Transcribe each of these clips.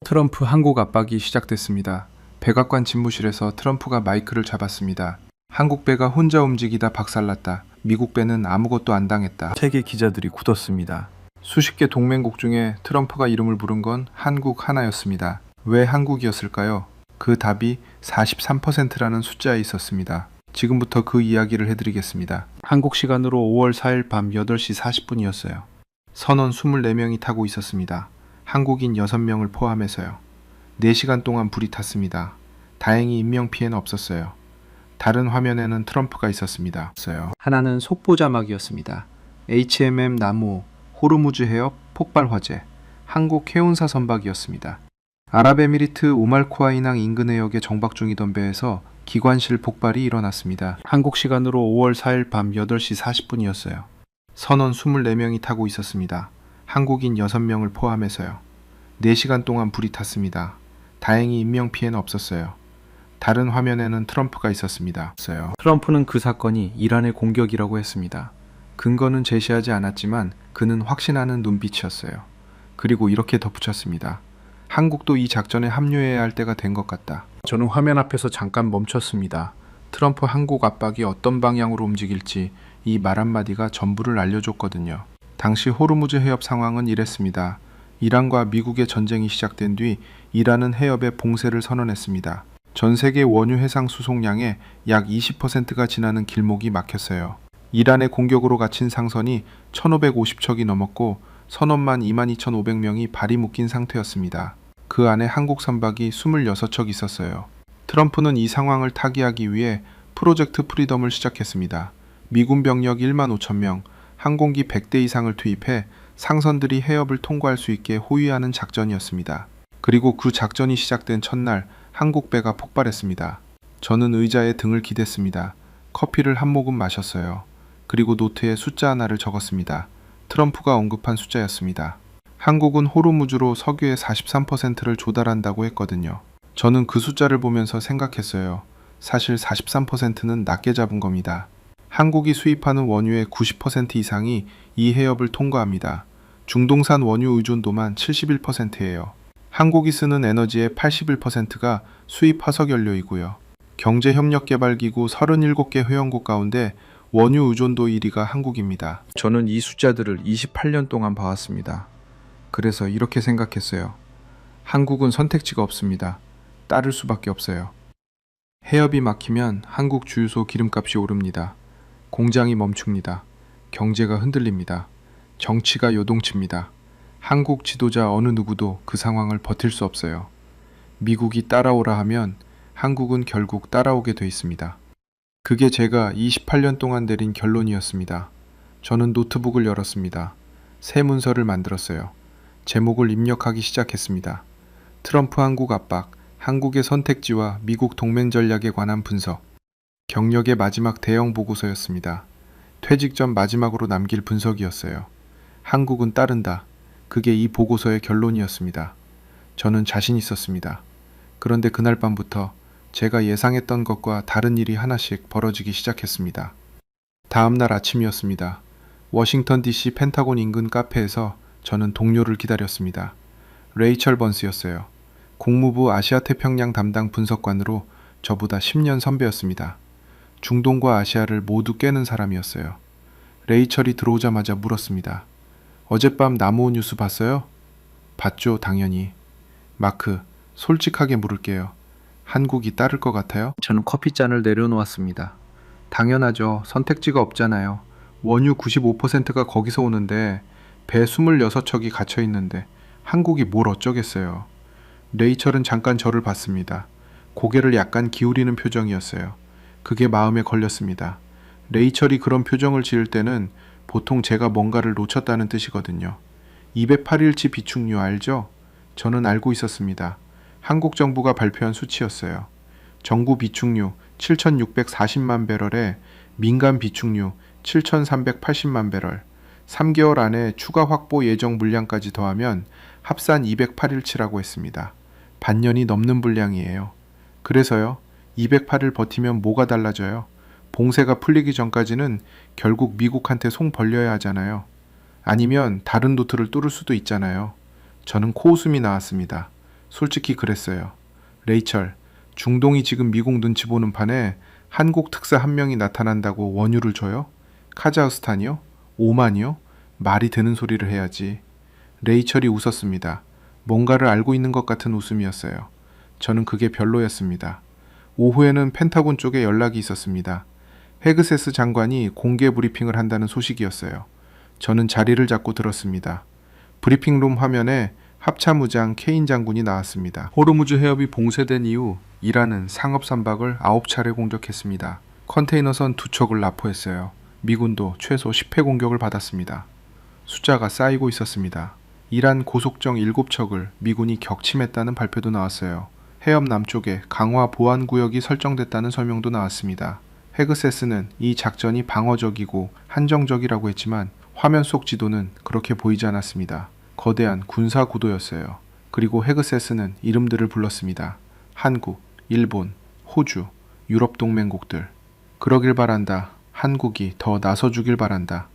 트럼프 한국 압박이 시작됐습니다. 백악관 집무실에서 트럼프가 마이크를 잡았습니다. 한국 배가 혼자 움직이다 박살났다. 미국 배는 아무것도 안 당했다. 세계 기자들이 굳었습니다. 수십 개 동맹국 중에 트럼프가 이름을 부른 건 한국 하나였습니다. 왜 한국이었을까요? 그 답이 43%라는 숫자에 있었습니다. 지금부터 그 이야기를 해드리겠습니다. 한국 시간으로 5월 4일 밤 8시 40분이었어요. 선원 24명이 타고 있었습니다. 한국인 6명을 포함해서요. 4시간 동안 불이 탔습니다. 다행히 인명피해는 없었어요. 다른 화면에는 트럼프가 있었습니다. 하나는 속보 자막이었습니다. HMM 나무, 호르무즈 해협 폭발 화재, 한국 해운사 선박이었습니다. 아랍에미리트 오말코아이낭 인근 해역에 정박 중이던 배에서 기관실 폭발이 일어났습니다. 한국 시간으로 5월 4일 밤 8시 40분이었어요. 선원 24명이 타고 있었습니다. 한국인 6명을 포함해서요. 4시간 동안 불이 탔습니다. 다행히 인명피해는 없었어요. 다른 화면에는 트럼프가 있었습니다. 트럼프는 그 사건이 이란의 공격이라고 했습니다. 근거는 제시하지 않았지만 그는 확신하는 눈빛이었어요. 그리고 이렇게 덧붙였습니다. 한국도 이 작전에 합류해야 할 때가 된 것 같다. 저는 화면 앞에서 잠깐 멈췄습니다. 트럼프 한국 압박이 어떤 방향으로 움직일지 이 말 한마디가 전부를 알려줬거든요. 당시 호르무즈 해협 상황은 이랬습니다. 이란과 미국의 전쟁이 시작된 뒤 이란은 해협에 봉쇄를 선언했습니다. 전 세계 원유 해상 수송량의 약 20%가 지나는 길목이 막혔어요. 이란의 공격으로 갇힌 상선이 1550척이 넘었고 선원만 22,500명이 발이 묶인 상태였습니다. 그 안에 한국 선박이 26척 있었어요. 트럼프는 이 상황을 타개하기 위해 프로젝트 프리덤을 시작했습니다. 미군 병력 1만 5천 명, 항공기 100대 이상을 투입해 상선들이 해협을 통과할 수 있게 호위하는 작전이었습니다. 그리고 그 작전이 시작된 첫날 한국 배가 폭발했습니다. 저는 의자에 등을 기댔습니다. 커피를 한 모금 마셨어요. 그리고 노트에 숫자 하나를 적었습니다. 트럼프가 언급한 숫자였습니다. 한국은 호르무즈로 석유의 43%를 조달한다고 했거든요. 저는 그 숫자를 보면서 생각했어요. 사실 43%는 낮게 잡은 겁니다. 한국이 수입하는 원유의 90% 이상이 이 해협을 통과합니다. 중동산 원유 의존도만 71%예요. 한국이 쓰는 에너지의 81%가 수입 화석연료이고요. 경제협력개발기구 37개 회원국 가운데 원유 의존도 1위가 한국입니다. 저는 이 숫자들을 28년 동안 봐왔습니다. 그래서 이렇게 생각했어요. 한국은 선택지가 없습니다. 따를 수밖에 없어요. 해협이 막히면 한국 주유소 기름값이 오릅니다. 공장이 멈춥니다. 경제가 흔들립니다. 정치가 요동칩니다. 한국 지도자 어느 누구도 그 상황을 버틸 수 없어요. 미국이 따라오라 하면 한국은 결국 따라오게 돼 있습니다. 그게 제가 28년 동안 내린 결론이었습니다. 저는 노트북을 열었습니다. 새 문서를 만들었어요. 제목을 입력하기 시작했습니다. 트럼프 한국 압박, 한국의 선택지와 미국 동맹 전략에 관한 분석. 경력의 마지막 대형 보고서였습니다. 퇴직 전 마지막으로 남길 분석이었어요. 한국은 따른다. 그게 이 보고서의 결론이었습니다. 저는 자신 있었습니다. 그런데 그날 밤부터 제가 예상했던 것과 다른 일이 하나씩 벌어지기 시작했습니다. 다음 날 아침이었습니다. 워싱턴 DC 펜타곤 인근 카페에서 저는 동료를 기다렸습니다. 레이철 번스였어요. 국무부 아시아태평양 담당 분석관으로 저보다 10년 선배였습니다. 중동과 아시아를 모두 깨는 사람이었어요. 레이철이 들어오자마자 물었습니다. 어젯밤 나무호 뉴스 봤어요? 봤죠, 당연히. 마크, 솔직하게 물을게요. 한국이 따를 것 같아요? 저는 커피잔을 내려놓았습니다. 당연하죠. 선택지가 없잖아요. 원유 95%가 거기서 오는데 배 26척이 갇혀 있는데 한국이 뭘 어쩌겠어요. 레이철은 잠깐 저를 봤습니다. 고개를 약간 기울이는 표정이었어요. 그게 마음에 걸렸습니다. 레이철이 그런 표정을 지을 때는 보통 제가 뭔가를 놓쳤다는 뜻이거든요. 208일치 비축유 알죠? 저는 알고 있었습니다. 한국 정부가 발표한 수치였어요. 정부 비축유 7,640만 배럴에 민간 비축유 7,380만 배럴, 3개월 안에 추가 확보 예정 물량까지 더하면 합산 208일치라고 했습니다. 반년이 넘는 분량이에요. 그래서요, 208일 버티면 뭐가 달라져요? 봉쇄가 풀리기 전까지는 결국 미국한테 송 벌려야 하잖아요. 아니면 다른 루트를 뚫을 수도 있잖아요. 저는 코웃음이 나왔습니다. 솔직히 그랬어요. 레이철, 중동이 지금 미국 눈치 보는 판에 한국 특사 한 명이 나타난다고 원유를 줘요? 카자흐스탄이요? 오만이요? 말이 되는 소리를 해야지. 레이철이 웃었습니다. 뭔가를 알고 있는 것 같은 웃음이었어요. 저는 그게 별로였습니다. 오후에는 펜타곤 쪽에 연락이 있었습니다. 헤그세스 장관이 공개 브리핑을 한다는 소식이었어요. 저는 자리를 잡고 들었습니다. 브리핑룸 화면에 합참의장 케인 장군이 나왔습니다. 호르무즈 해협이 봉쇄된 이후 이란은 상업 선박을 9차례 공격했습니다. 컨테이너선 2척을 납포했어요. 미군도 최소 10회 공격을 받았습니다. 숫자가 쌓이고 있었습니다. 이란 고속정 7척을 미군이 격침했다는 발표도 나왔어요. 해협 남쪽에 강화 보안구역이 설정됐다는 설명도 나왔습니다. 헤그세스는 이 작전이 방어적이고 한정적이라고 했지만 화면 속 지도는 그렇게 보이지 않았습니다. 거대한 군사 구도였어요. 그리고 헤그세스는 이름들을 불렀습니다. 한국, 일본, 호주, 유럽 동맹국들. 그러길 바란다. 한국이 더 나서주길 바란다.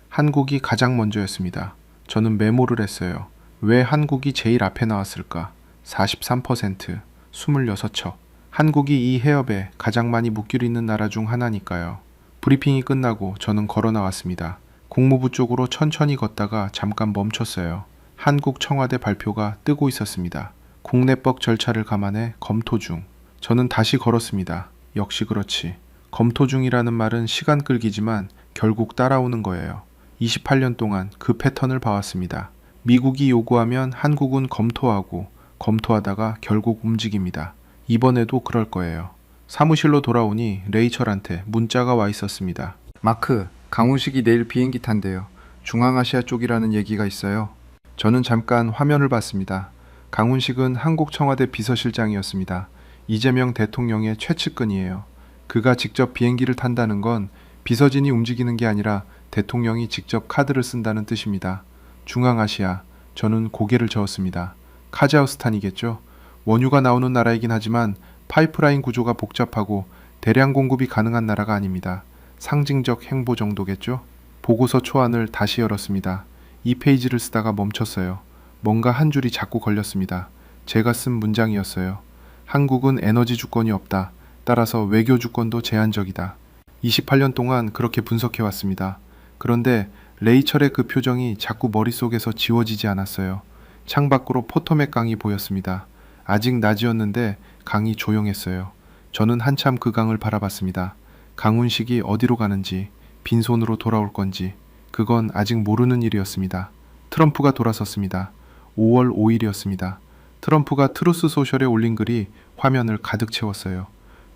한국이 가장 먼저였습니다. 저는 메모를 했어요. 왜 한국이 제일 앞에 나왔을까? 43%, 26척. 한국이 이 해협에 가장 많이 묵길 있는 나라 중 하나니까요. 브리핑이 끝나고 저는 걸어 나왔습니다. 국무부 쪽으로 천천히 걷다가 잠깐 멈췄어요. 한국 청와대 발표가 뜨고 있었습니다. 국내법 절차를 감안해 검토 중. 저는 다시 걸었습니다. 역시 그렇지. 검토 중이라는 말은 시간 끌기지만 결국 따라오는 거예요. 28년 동안 그 패턴을 봐왔습니다. 미국이 요구하면 한국은 검토하고 검토하다가 결국 움직입니다. 이번에도 그럴 거예요. 사무실로 돌아오니 레이철한테 문자가 와 있었습니다. 마크, 강훈식이 내일 비행기 탄대요. 중앙아시아 쪽이라는 얘기가 있어요. 저는 잠깐 화면을 봤습니다. 강훈식은 한국 청와대 비서실장이었습니다. 이재명 대통령의 최측근이에요. 그가 직접 비행기를 탄다는 건 비서진이 움직이는 게 아니라 대통령이 직접 카드를 쓴다는 뜻입니다. 중앙아시아, 저는 고개를 저었습니다. 카자흐스탄이겠죠? 원유가 나오는 나라이긴 하지만 파이프라인 구조가 복잡하고 대량 공급이 가능한 나라가 아닙니다. 상징적 행보 정도겠죠? 보고서 초안을 다시 열었습니다. 2페이지를 쓰다가 멈췄어요. 뭔가 한 줄이 자꾸 걸렸습니다. 제가 쓴 문장이었어요. 한국은 에너지 주권이 없다. 따라서 외교 주권도 제한적이다. 28년 동안 그렇게 분석해왔습니다. 그런데 레이철의 그 표정이 자꾸 머릿속에서 지워지지 않았어요. 창밖으로 포토맥 강이 보였습니다. 아직 낮이었는데 강이 조용했어요. 저는 한참 그 강을 바라봤습니다. 강훈식이 어디로 가는지, 빈손으로 돌아올 건지, 그건 아직 모르는 일이었습니다. 트럼프가 돌아섰습니다. 5월 5일이었습니다. 트럼프가 트루스 소셜에 올린 글이 화면을 가득 채웠어요.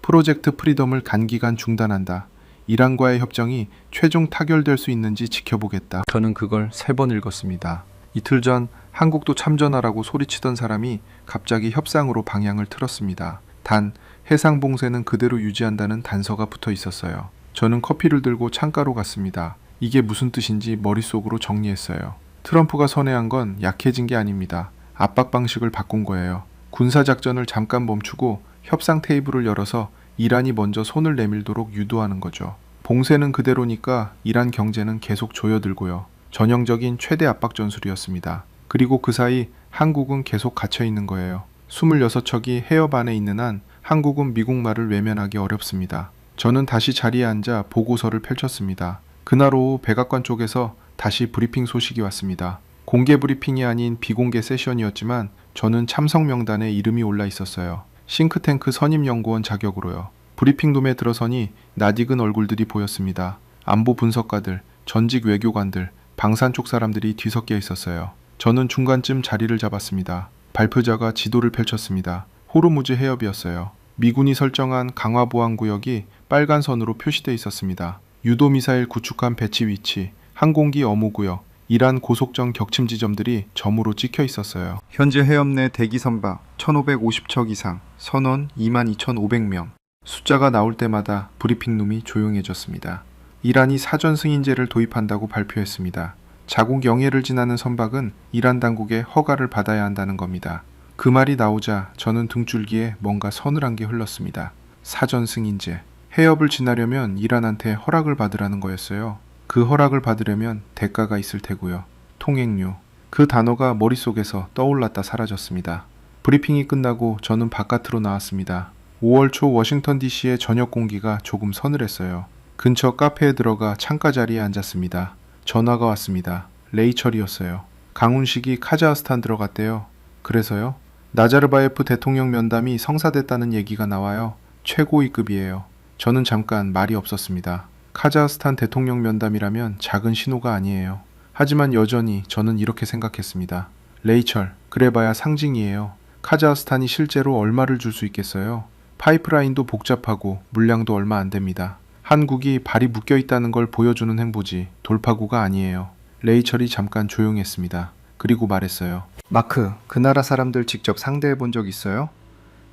프로젝트 프리덤을 단기간 중단한다. 이란과의 협정이 최종 타결될 수 있는지 지켜보겠다. 저는 그걸 3번 읽었습니다. 이틀 전 한국도 참전하라고 소리치던 사람이 갑자기 협상으로 방향을 틀었습니다. 단 해상 봉쇄는 그대로 유지한다는 단서가 붙어 있었어요. 저는 커피를 들고 창가로 갔습니다. 이게 무슨 뜻인지 머릿속으로 정리했어요. 트럼프가 선회한 건 약해진 게 아닙니다. 압박 방식을 바꾼 거예요. 군사작전을 잠깐 멈추고 협상 테이블을 열어서 이란이 먼저 손을 내밀도록 유도하는 거죠. 봉쇄는 그대로니까 이란 경제는 계속 조여들고요. 전형적인 최대 압박 전술이었습니다. 그리고 그 사이 한국은 계속 갇혀 있는 거예요. 26척이 해협 안에 있는 한 한국은 미국 말을 외면하기 어렵습니다. 저는 다시 자리에 앉아 보고서를 펼쳤습니다. 그날 오후 백악관 쪽에서 다시 브리핑 소식이 왔습니다. 공개 브리핑이 아닌 비공개 세션이었지만 저는 참석 명단에 이름이 올라 있었어요. 싱크탱크 선임연구원 자격으로요. 브리핑룸에 들어서니 낯익은 얼굴들이 보였습니다. 안보 분석가들, 전직 외교관들, 방산 쪽 사람들이 뒤섞여 있었어요. 저는 중간쯤 자리를 잡았습니다. 발표자가 지도를 펼쳤습니다. 호르무즈 해협이었어요. 미군이 설정한 강화 보안 구역이 빨간 선으로 표시되어 있었습니다. 유도 미사일 구축함 배치 위치, 항공기 어무 구역, 이란 고속정 격침 지점들이 점으로 찍혀 있었어요. 현재 해협 내 대기 선박 1550척 이상, 선원 22,500명. 숫자가 나올 때마다 브리핑룸이 조용해졌습니다. 이란이 사전 승인제를 도입한다고 발표했습니다. 자국 영해를 지나는 선박은 이란 당국의 허가를 받아야 한다는 겁니다. 그 말이 나오자 저는 등줄기에 뭔가 서늘한 게 흘렀습니다. 사전 승인제. 해협을 지나려면 이란한테 허락을 받으라는 거였어요. 그 허락을 받으려면 대가가 있을 테고요. 통행료. 그 단어가 머릿속에서 떠올랐다 사라졌습니다. 브리핑이 끝나고 저는 바깥으로 나왔습니다. 5월 초 워싱턴 DC의 저녁 공기가 조금 서늘했어요. 근처 카페에 들어가 창가 자리에 앉았습니다. 전화가 왔습니다. 레이철이었어요. 강훈식이 카자흐스탄 들어갔대요. 그래서요? 나자르바예프 대통령 면담이 성사됐다는 얘기가 나와요. 최고위급이에요. 저는 잠깐 말이 없었습니다. 카자흐스탄 대통령 면담이라면 작은 신호가 아니에요. 하지만 여전히 저는 이렇게 생각했습니다. 레이철, 그래봐야 상징이에요. 카자흐스탄이 실제로 얼마를 줄 수 있겠어요? 파이프라인도 복잡하고 물량도 얼마 안 됩니다. 한국이 발이 묶여 있다는 걸 보여주는 행보지 돌파구가 아니에요. 레이철이 잠깐 조용했습니다. 그리고 말했어요. 마크, 그 나라 사람들 직접 상대해 본 적 있어요?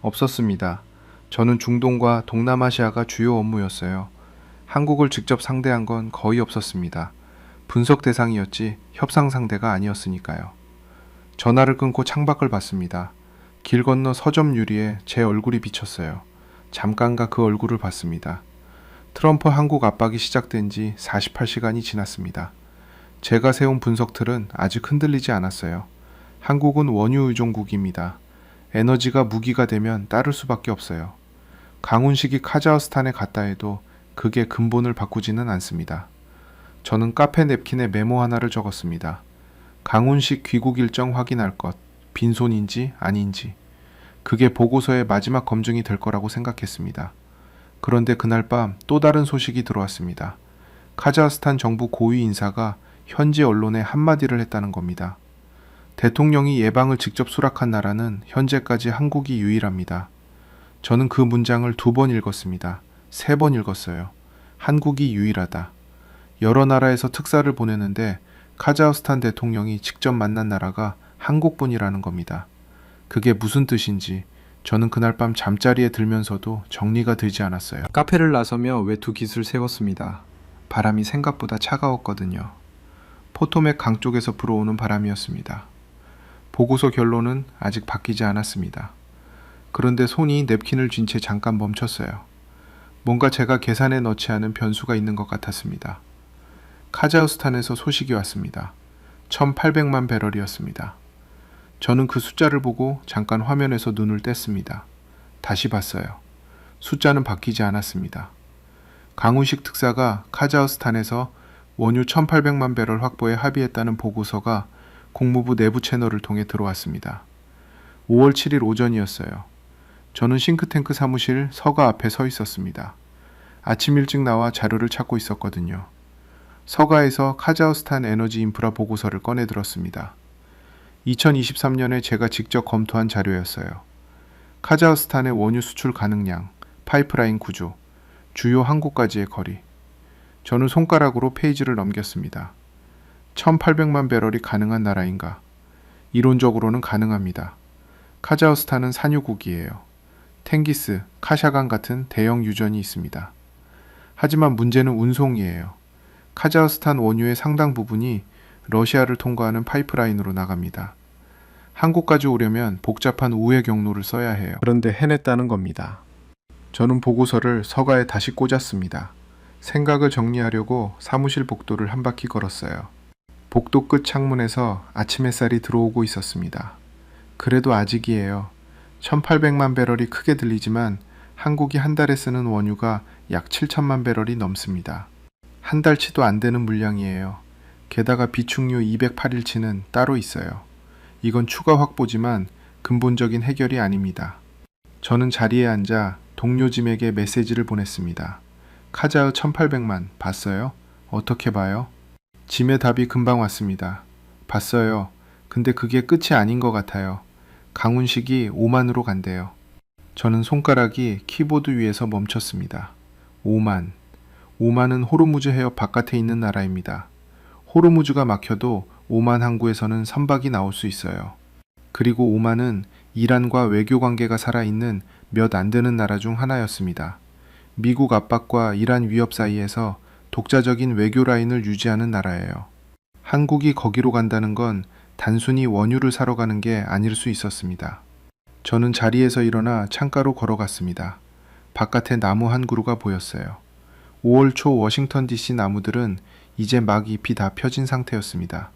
없었습니다. 저는 중동과 동남아시아가 주요 업무였어요. 한국을 직접 상대한 건 거의 없었습니다. 분석 대상이었지 협상 상대가 아니었으니까요. 전화를 끊고 창밖을 봤습니다. 길 건너 서점 유리에 제 얼굴이 비쳤어요. 잠깐가 그 얼굴을 봤습니다. 트럼프 한국 압박이 시작된 지 48시간이 지났습니다. 제가 세운 분석 틀은 아직 흔들리지 않았어요. 한국은 원유 의존국입니다. 에너지가 무기가 되면 따를 수밖에 없어요. 강훈식이 카자흐스탄에 갔다 해도 그게 근본을 바꾸지는 않습니다. 저는 카페 냅킨에 메모 하나를 적었습니다. 강훈식 귀국 일정 확인할 것, 빈손인지 아닌지. 그게 보고서의 마지막 검증이 될 거라고 생각했습니다. 그런데 그날 밤 또 다른 소식이 들어왔습니다. 카자흐스탄 정부 고위 인사가 현지 언론에 한마디를 했다는 겁니다. 대통령이 예방을 직접 수락한 나라는 현재까지 한국이 유일합니다. 저는 그 문장을 2번 읽었습니다. 3번 읽었어요. 한국이 유일하다. 여러 나라에서 특사를 보내는데 카자흐스탄 대통령이 직접 만난 나라가 한국뿐이라는 겁니다. 그게 무슨 뜻인지 저는 그날 밤 잠자리에 들면서도 정리가 되지 않았어요. 카페를 나서며 외투 깃을 세웠습니다. 바람이 생각보다 차가웠거든요. 포토맥 강 쪽에서 불어오는 바람이었습니다. 보고서 결론은 아직 바뀌지 않았습니다. 그런데 손이 냅킨을 쥔 채 잠깐 멈췄어요. 뭔가 제가 계산에 넣지 않은 변수가 있는 것 같았습니다. 카자흐스탄에서 소식이 왔습니다. 1800만 배럴이었습니다. 저는 그 숫자를 보고 잠깐 화면에서 눈을 뗐습니다. 다시 봤어요. 숫자는 바뀌지 않았습니다. 강훈식 특사가 카자흐스탄에서 원유 1800만 배럴 확보에 합의했다는 보고서가 국무부 내부 채널을 통해 들어왔습니다. 5월 7일 오전이었어요. 저는 싱크탱크 사무실 서가 앞에 서 있었습니다. 아침 일찍 나와 자료를 찾고 있었거든요. 서가에서 카자흐스탄 에너지 인프라 보고서를 꺼내 들었습니다. 2023년에 제가 직접 검토한 자료였어요. 카자흐스탄의 원유 수출 가능량, 파이프라인 구조, 주요 항구까지의 거리. 저는 손가락으로 페이지를 넘겼습니다. 1800만 배럴이 가능한 나라인가? 이론적으로는 가능합니다. 카자흐스탄은 산유국이에요. 탱기스, 카샤간 같은 대형 유전이 있습니다. 하지만 문제는 운송이에요. 카자흐스탄 원유의 상당 부분이 러시아를 통과하는 파이프라인으로 나갑니다. 한국까지 오려면 복잡한 우회 경로를 써야 해요. 그런데 해냈다는 겁니다. 저는 보고서를 서가에 다시 꽂았습니다. 생각을 정리하려고 사무실 복도를 한 바퀴 걸었어요. 복도 끝 창문에서 아침 햇살이 들어오고 있었습니다. 그래도 아직이에요. 1800만 배럴이 크게 들리지만 한국이 한 달에 쓰는 원유가 약 7천만 배럴이 넘습니다. 한 달치도 안 되는 물량이에요. 게다가 비축유 208일치는 따로 있어요. 이건 추가 확보지만 근본적인 해결이 아닙니다. 저는 자리에 앉아 동료 짐에게 메시지를 보냈습니다. 카자흐 1800만 봤어요? 어떻게 봐요? 짐의 답이 금방 왔습니다. 봤어요. 근데 그게 끝이 아닌 것 같아요. 강훈식이 5만으로 간대요. 저는 손가락이 키보드 위에서 멈췄습니다. 5만. 5만은 호르무즈 해협 바깥에 있는 나라입니다. 호르무즈가 막혀도 오만 항구에서는 선박이 나올 수 있어요. 그리고 오만은 이란과 외교 관계가 살아있는 몇 안 되는 나라 중 하나였습니다. 미국 압박과 이란 위협 사이에서 독자적인 외교 라인을 유지하는 나라예요. 한국이 거기로 간다는 건 단순히 원유를 사러 가는 게 아닐 수 있었습니다. 저는 자리에서 일어나 창가로 걸어갔습니다. 바깥에 나무 한 그루가 보였어요. 5월 초 워싱턴 DC 나무들은 이제 막 잎이 다 펴진 상태였습니다.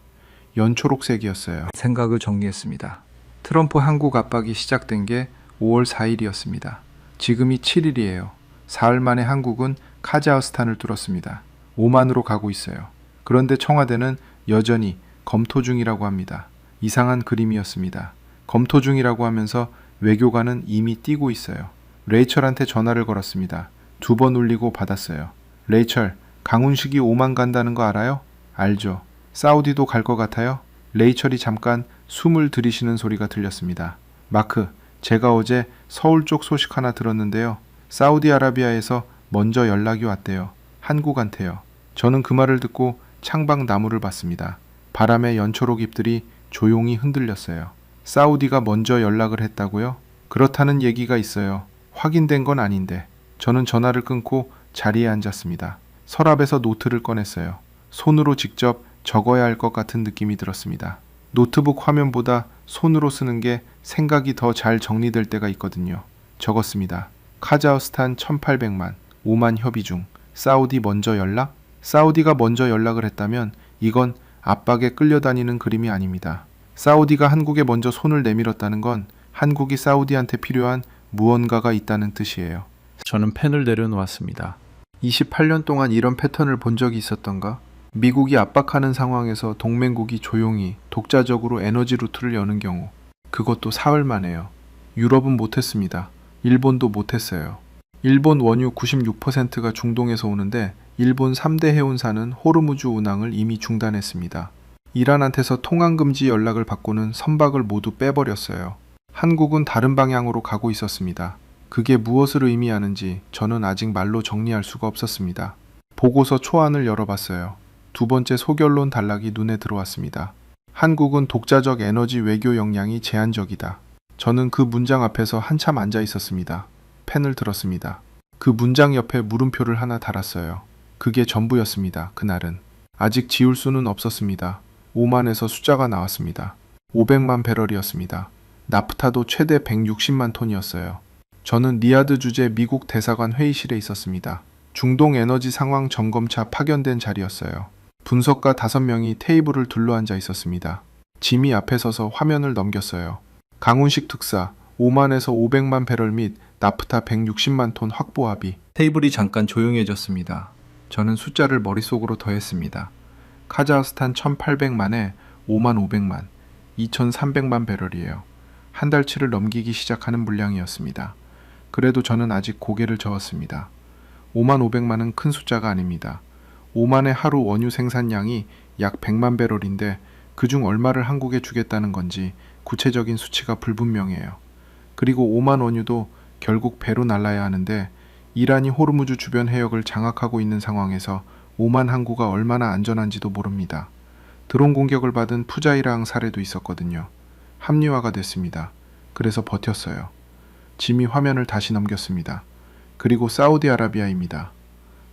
연초록색이었어요. 생각을 정리했습니다. 트럼프 한국 압박이 시작된 게 5월 4일이었습니다. 지금이 7일이에요. 사흘 만에 한국은 카자흐스탄을 뚫었습니다. 오만으로 가고 있어요. 그런데 청와대는 여전히 검토 중이라고 합니다. 이상한 그림이었습니다. 검토 중이라고 하면서 외교관은 이미 뛰고 있어요. 레이첼한테 전화를 걸었습니다. 2번 울리고 받았어요. 레이첼, 강훈식이 오만 간다는 거 알아요? 알죠. 사우디도 갈 것 같아요? 레이첼이 잠깐 숨을 들이쉬는 소리가 들렸습니다. 마크, 제가 어제 서울 쪽 소식 하나 들었는데요. 사우디아라비아에서 먼저 연락이 왔대요. 한국한테요. 저는 그 말을 듣고 창밖 나무를 봤습니다. 바람에 연초록 잎들이 조용히 흔들렸어요. 사우디가 먼저 연락을 했다고요? 그렇다는 얘기가 있어요. 확인된 건 아닌데. 저는 전화를 끊고 자리에 앉았습니다. 서랍에서 노트를 꺼냈어요. 손으로 직접 적어야 할 것 같은 느낌이 들었습니다. 노트북 화면보다 손으로 쓰는 게 생각이 더 잘 정리될 때가 있거든요. 적었습니다. 카자흐스탄 1800만, 오만 협의 중. 사우디 먼저 연락? 사우디가 먼저 연락을 했다면 이건 압박에 끌려다니는 그림이 아닙니다. 사우디가 한국에 먼저 손을 내밀었다는 건 한국이 사우디한테 필요한 무언가가 있다는 뜻이에요. 저는 펜을 내려놓았습니다. 28년 동안 이런 패턴을 본 적이 있었던가? 미국이 압박하는 상황에서 동맹국이 조용히 독자적으로 에너지 루트를 여는 경우, 그것도 사흘 만에요. 유럽은 못했습니다. 일본도 못했어요. 일본 원유 96%가 중동에서 오는데 일본 3대 해운사는 호르무즈 운항을 이미 중단했습니다. 이란한테서 통항금지 연락을 받고는 선박을 모두 빼버렸어요. 한국은 다른 방향으로 가고 있었습니다. 그게 무엇을 의미하는지 저는 아직 말로 정리할 수가 없었습니다. 보고서 초안을 열어봤어요. 2번째 소결론 단락이 눈에 들어왔습니다. 한국은 독자적 에너지 외교 역량이 제한적이다. 저는 그 문장 앞에서 한참 앉아 있었습니다. 펜을 들었습니다. 그 문장 옆에 물음표를 하나 달았어요. 그게 전부였습니다. 그날은. 아직 지울 수는 없었습니다. 오만에서 숫자가 나왔습니다. 500만 배럴이었습니다. 나프타도 최대 160만 톤이었어요. 저는 리야드 주재 미국 대사관 회의실에 있었습니다. 중동 에너지 상황 점검차 파견된 자리였어요. 분석가 5명이 테이블을 둘러앉아 있었습니다. 짐이 앞에 서서 화면을 넘겼어요. 강훈식 특사, 오만에서 500만 배럴 및 나프타 160만 톤 확보 합의. 테이블이 잠깐 조용해졌습니다. 저는 숫자를 머릿속으로 더했습니다. 카자흐스탄 1800만에 5만 500만, 2300만 배럴이에요. 한 달치를 넘기기 시작하는 물량이었습니다. 그래도 저는 아직 고개를 저었습니다. 5만 500만은 큰 숫자가 아닙니다. 오만의 하루 원유 생산량이 약 100만 배럴인데 그중 얼마를 한국에 주겠다는 건지 구체적인 수치가 불분명해요. 그리고 오만 원유도 결국 배로 날라야 하는데 이란이 호르무즈 주변 해역을 장악하고 있는 상황에서 오만 항구가 얼마나 안전한지도 모릅니다. 드론 공격을 받은 푸자이라항 사례도 있었거든요. 합리화가 됐습니다. 그래서 버텼어요. 짐이 화면을 다시 넘겼습니다. 그리고 사우디아라비아입니다.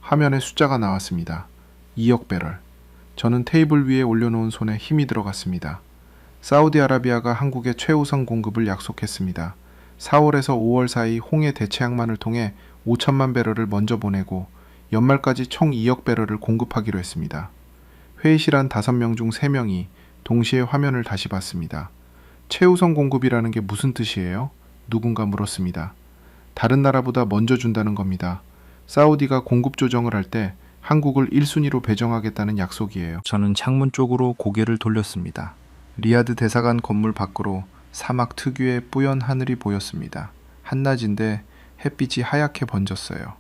화면에 숫자가 나왔습니다. 2억 배럴. 저는 테이블 위에 올려놓은 손에 힘이 들어갔습니다. 사우디아라비아가 한국에 최우선 공급을 약속했습니다. 4월에서 5월 사이 홍해 대체항만을 통해 5천만 배럴을 먼저 보내고 연말까지 총 2억 배럴을 공급하기로 했습니다. 회의실 안 5명 중 3명이 동시에 화면을 다시 봤습니다. 최우선 공급이라는 게 무슨 뜻이에요? 누군가 물었습니다. 다른 나라보다 먼저 준다는 겁니다. 사우디가 공급 조정을 할 때 한국을 1순위로 배정하겠다는 약속이에요. 저는 창문 쪽으로 고개를 돌렸습니다. 리야드 대사관 건물 밖으로 사막 특유의 뿌연 하늘이 보였습니다. 한낮인데 햇빛이 하얗게 번졌어요.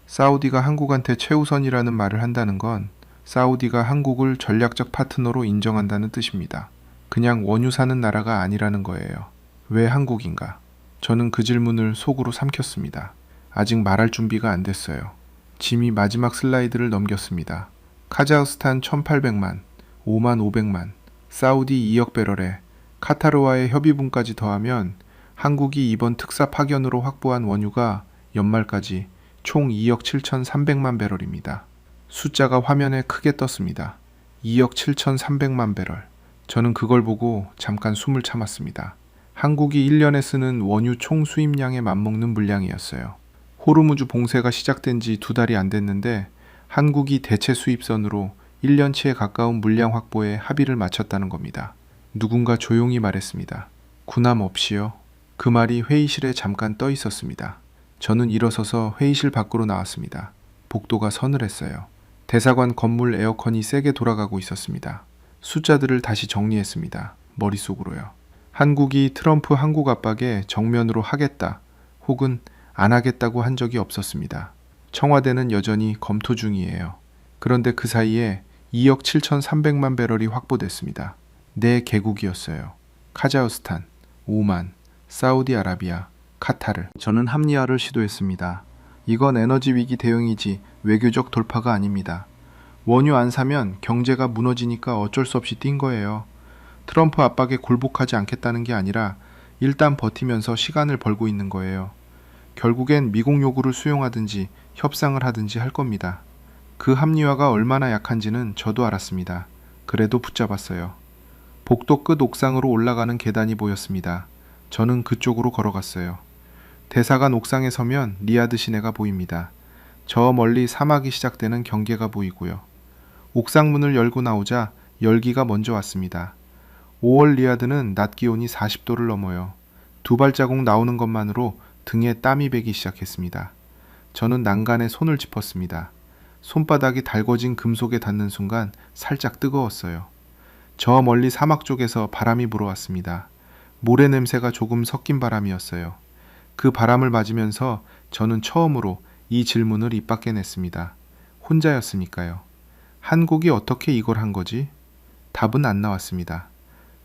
사우디가 한국한테 최우선이라는 말을 한다는 건 사우디가 한국을 전략적 파트너로 인정한다는 뜻입니다. 그냥 원유 사는 나라가 아니라는 거예요. 왜 한국인가? 저는 그 질문을 속으로 삼켰습니다. 아직 말할 준비가 안 됐어요. 짐이 마지막 슬라이드를 넘겼습니다. 카자흐스탄 1800만, 5만 500만, 사우디 2억 배럴에 카타르와의 협의분까지 더하면 한국이 이번 특사 파견으로 확보한 원유가 연말까지 총 2억 7,300만 배럴입니다. 숫자가 화면에 크게 떴습니다. 2억 7,300만 배럴. 저는 그걸 보고 잠깐 숨을 참았습니다. 한국이 1년에 쓰는 원유 총 수입량에 맞먹는 물량이었어요. 호르무즈 봉쇄가 시작된 지 2달이 안 됐는데 한국이 대체 수입선으로 1년치에 가까운 물량 확보에 합의를 마쳤다는 겁니다. 누군가 조용히 말했습니다. 군함 없이요. 그 말이 회의실에 잠깐 떠 있었습니다. 저는 일어서서 회의실 밖으로 나왔습니다. 복도가 서늘했어요. 대사관 건물 에어컨이 세게 돌아가고 있었습니다. 숫자들을 다시 정리했습니다. 머릿속으로요. 한국이 트럼프 한국 압박에 정면으로 하겠다 혹은 안 하겠다고 한 적이 없었습니다. 청와대는 여전히 검토 중이에요. 그런데 그 사이에 2억 7,300만 배럴이 확보됐습니다. 네 개국이었어요. 카자흐스탄, 오만, 사우디아라비아, 카타르. 저는 합리화를 시도했습니다. 이건 에너지 위기 대응이지 외교적 돌파가 아닙니다. 원유 안 사면 경제가 무너지니까 어쩔 수 없이 뛴 거예요. 트럼프 압박에 굴복하지 않겠다는 게 아니라 일단 버티면서 시간을 벌고 있는 거예요. 결국엔 미국 요구를 수용하든지 협상을 하든지 할 겁니다. 그 합리화가 얼마나 약한지는 저도 알았습니다. 그래도 붙잡았어요. 복도 끝 옥상으로 올라가는 계단이 보였습니다. 저는 그쪽으로 걸어갔어요. 대사관 옥상에 서면 리야드 시내가 보입니다. 저 멀리 사막이 시작되는 경계가 보이고요. 옥상 문을 열고 나오자 열기가 먼저 왔습니다. 5월 리야드는 낮 기온이 40도를 넘어요. 두 발자국 나오는 것만으로 등에 땀이 배기 시작했습니다. 저는 난간에 손을 짚었습니다. 손바닥이 달궈진 금속에 닿는 순간 살짝 뜨거웠어요. 저 멀리 사막 쪽에서 바람이 불어왔습니다. 모래 냄새가 조금 섞인 바람이었어요. 그 바람을 맞으면서 저는 처음으로 이 질문을 입 밖에 냈습니다. 혼자였으니까요. 한국이 어떻게 이걸 한 거지? 답은 안 나왔습니다.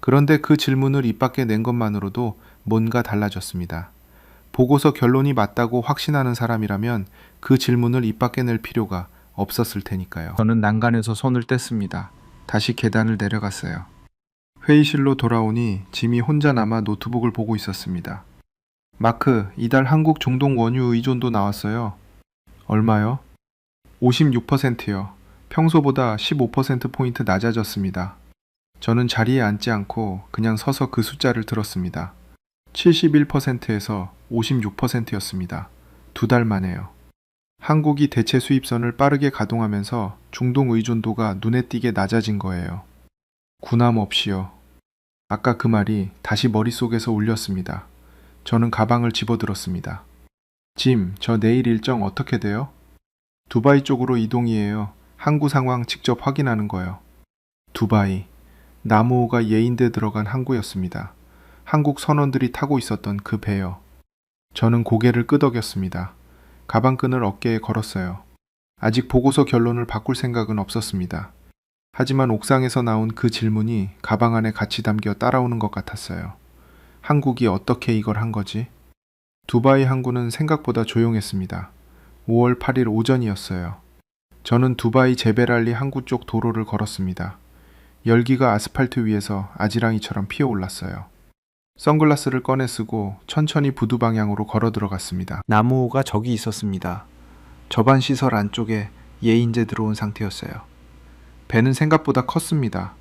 그런데 그 질문을 입 밖에 낸 것만으로도 뭔가 달라졌습니다. 보고서 결론이 맞다고 확신하는 사람이라면 그 질문을 입 밖에 낼 필요가 없었을 테니까요. 저는 난간에서 손을 뗐습니다. 다시 계단을 내려갔어요. 회의실로 돌아오니 짐이 혼자 남아 노트북을 보고 있었습니다. 마크, 이달 한국 중동 원유 의존도 나왔어요. 얼마요? 56%요. 평소보다 15%포인트 낮아졌습니다. 저는 자리에 앉지 않고 그냥 서서 그 숫자를 들었습니다. 71%에서 56%였습니다. 2달 만에요. 한국이 대체 수입선을 빠르게 가동하면서 중동 의존도가 눈에 띄게 낮아진 거예요. 군함 없이요. 아까 그 말이 다시 머릿속에서 울렸습니다. 저는 가방을 집어들었습니다. 짐, 저 내일 일정 어떻게 돼요? 두바이 쪽으로 이동이에요. 항구 상황 직접 확인하는 거요. 두바이. 나무호가 예인돼 들어간 항구였습니다. 한국 선원들이 타고 있었던 그 배요. 저는 고개를 끄덕였습니다. 가방끈을 어깨에 걸었어요. 아직 보고서 결론을 바꿀 생각은 없었습니다. 하지만 옥상에서 나온 그 질문이 가방 안에 같이 담겨 따라오는 것 같았어요. 한국이 어떻게 이걸 한 거지? 두바이 항구는 생각보다 조용했습니다. 5월 8일 오전이었어요. 저는 두바이 제베랄리 항구 쪽 도로를 걸었습니다. 열기가 아스팔트 위에서 아지랑이처럼 피어올랐어요. 선글라스를 꺼내 쓰고 천천히 부두 방향으로 걸어 들어갔습니다. 나무호가 저기 있었습니다. 저반 시설 안쪽에 예인제 들어온 상태였어요. 배는 생각보다 컸습니다.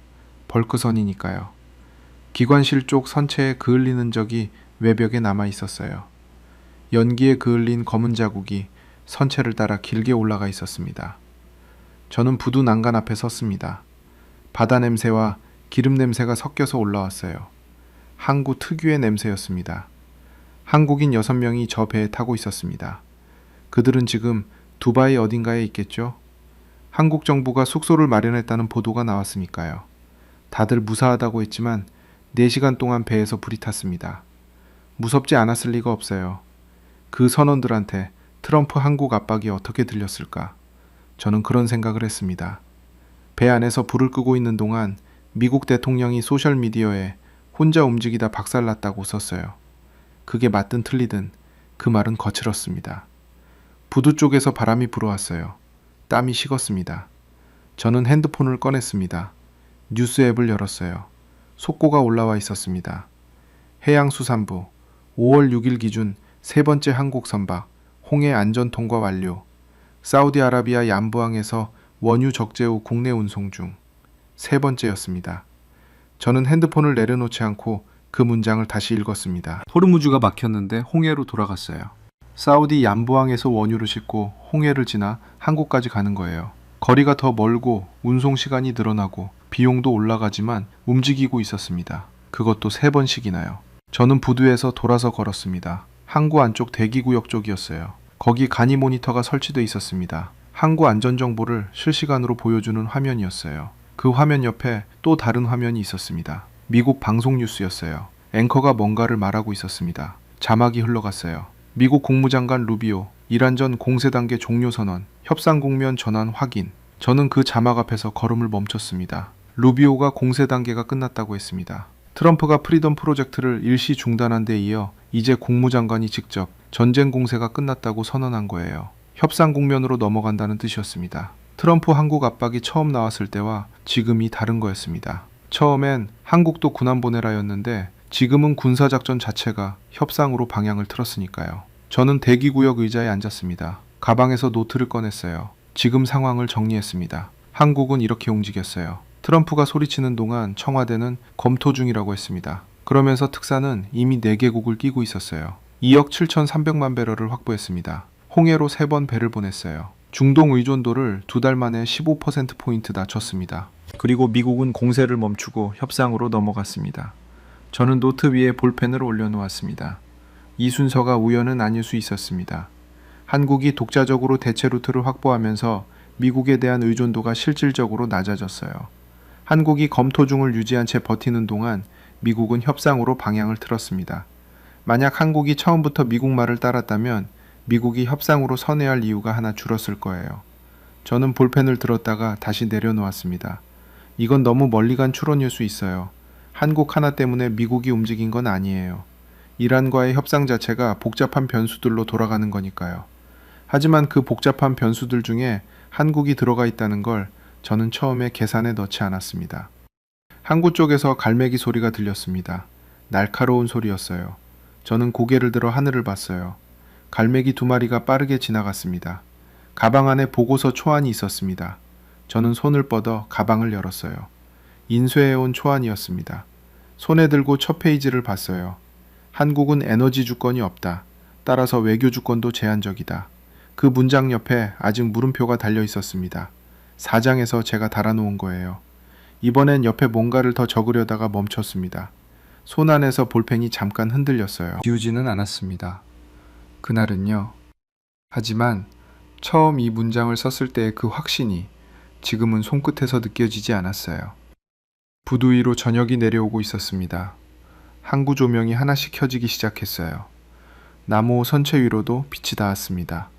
벌크선이니까요. 기관실 쪽 선체에 그을리는 적이 외벽에 남아 있었어요. 연기에 그을린 검은 자국이 선체를 따라 길게 올라가 있었습니다. 저는 부두 난간 앞에 섰습니다. 바다 냄새와 기름 냄새가 섞여서 올라왔어요. 항구 특유의 냄새였습니다. 한국인 6명이 저 배에 타고 있었습니다. 그들은 지금 두바이 어딘가에 있겠죠? 한국 정부가 숙소를 마련했다는 보도가 나왔으니까요. 다들 무사하다고 했지만 4시간 동안 배에서 불이 탔습니다. 무섭지 않았을 리가 없어요. 그 선원들한테 트럼프 한국 압박이 어떻게 들렸을까? 저는 그런 생각을 했습니다. 배 안에서 불을 끄고 있는 동안 미국 대통령이 소셜미디어에 혼자 움직이다 박살났다고 썼어요. 그게 맞든 틀리든 그 말은 거칠었습니다. 부두 쪽에서 바람이 불어왔어요. 땀이 식었습니다. 저는 핸드폰을 꺼냈습니다. 뉴스 앱을 열었어요. 속보가 올라와 있었습니다. 해양수산부 5월 6일 기준 3번째 한국 선박 홍해 안전 통과 완료. 사우디아라비아 얌부항에서 원유 적재 후 국내 운송 중. 3번째였습니다. 저는 핸드폰을 내려놓지 않고 그 문장을 다시 읽었습니다. 호르무즈가 막혔는데 홍해로 돌아갔어요. 사우디 얌부항에서 원유를 싣고 홍해를 지나 한국까지 가는 거예요. 거리가 더 멀고 운송 시간이 늘어나고 비용도 올라가지만 움직이고 있었습니다. 그것도 3번씩이나요. 저는 부두에서 돌아서 걸었습니다. 항구 안쪽 대기구역 쪽이었어요. 거기 간이 모니터가 설치돼 있었습니다. 항구 안전정보를 실시간으로 보여주는 화면이었어요. 그 화면 옆에 또 다른 화면이 있었습니다. 미국 방송 뉴스였어요. 앵커가 뭔가를 말하고 있었습니다. 자막이 흘러갔어요. 미국 국무장관 루비오, 이란 전 공세 단계 종료 선언, 협상 국면 전환 확인. 저는 그 자막 앞에서 걸음을 멈췄습니다. 루비오가 공세 단계가 끝났다고 했습니다. 트럼프가 프리덤 프로젝트를 일시 중단한 데 이어 이제 국무장관이 직접 전쟁 공세가 끝났다고 선언한 거예요. 협상 국면으로 넘어간다는 뜻이었습니다. 트럼프 한국 압박이 처음 나왔을 때와 지금이 다른 거였습니다. 처음엔 한국도 군함 보내라였는데 지금은 군사작전 자체가 협상으로 방향을 틀었으니까요. 저는 대기구역 의자에 앉았습니다. 가방에서 노트를 꺼냈어요. 지금 상황을 정리했습니다. 한국은 이렇게 움직였어요. 트럼프가 소리치는 동안 청와대는 검토 중이라고 했습니다. 그러면서 특사는 이미 4개국을 끼고 있었어요. 2억 7,300만 배럴을 확보했습니다. 홍해로 3번 배를 보냈어요. 중동 의존도를 2달 만에 15%포인트 낮췄습니다. 그리고 미국은 공세를 멈추고 협상으로 넘어갔습니다. 저는 노트 위에 볼펜을 올려놓았습니다. 이 순서가 우연은 아닐 수 있었습니다. 한국이 독자적으로 대체 루트를 확보하면서 미국에 대한 의존도가 실질적으로 낮아졌어요. 한국이 검토 중을 유지한 채 버티는 동안 미국은 협상으로 방향을 틀었습니다. 만약 한국이 처음부터 미국 말을 따랐다면 미국이 협상으로 선회할 이유가 하나 줄었을 거예요. 저는 볼펜을 들었다가 다시 내려놓았습니다. 이건 너무 멀리 간 추론일 수 있어요. 한국 하나 때문에 미국이 움직인 건 아니에요. 이란과의 협상 자체가 복잡한 변수들로 돌아가는 거니까요. 하지만 그 복잡한 변수들 중에 한국이 들어가 있다는 걸 저는 처음에 계산에 넣지 않았습니다. 항구 쪽에서 갈매기 소리가 들렸습니다. 날카로운 소리였어요. 저는 고개를 들어 하늘을 봤어요. 갈매기 2마리가 빠르게 지나갔습니다. 가방 안에 보고서 초안이 있었습니다. 저는 손을 뻗어 가방을 열었어요. 인쇄해온 초안이었습니다. 손에 들고 첫 페이지를 봤어요. 한국은 에너지 주권이 없다. 따라서 외교 주권도 제한적이다. 그 문장 옆에 아직 물음표가 달려 있었습니다. 4장에서 제가 달아놓은 거예요. 이번엔 옆에 뭔가를 더 적으려다가 멈췄습니다. 손 안에서 볼펜이 잠깐 흔들렸어요. 지우지는 않았습니다. 그날은요. 하지만 처음 이 문장을 썼을 때의 그 확신이 지금은 손끝에서 느껴지지 않았어요. 부두 위로 저녁이 내려오고 있었습니다. 항구 조명이 하나씩 켜지기 시작했어요. 나무 선체 위로도 빛이 닿았습니다.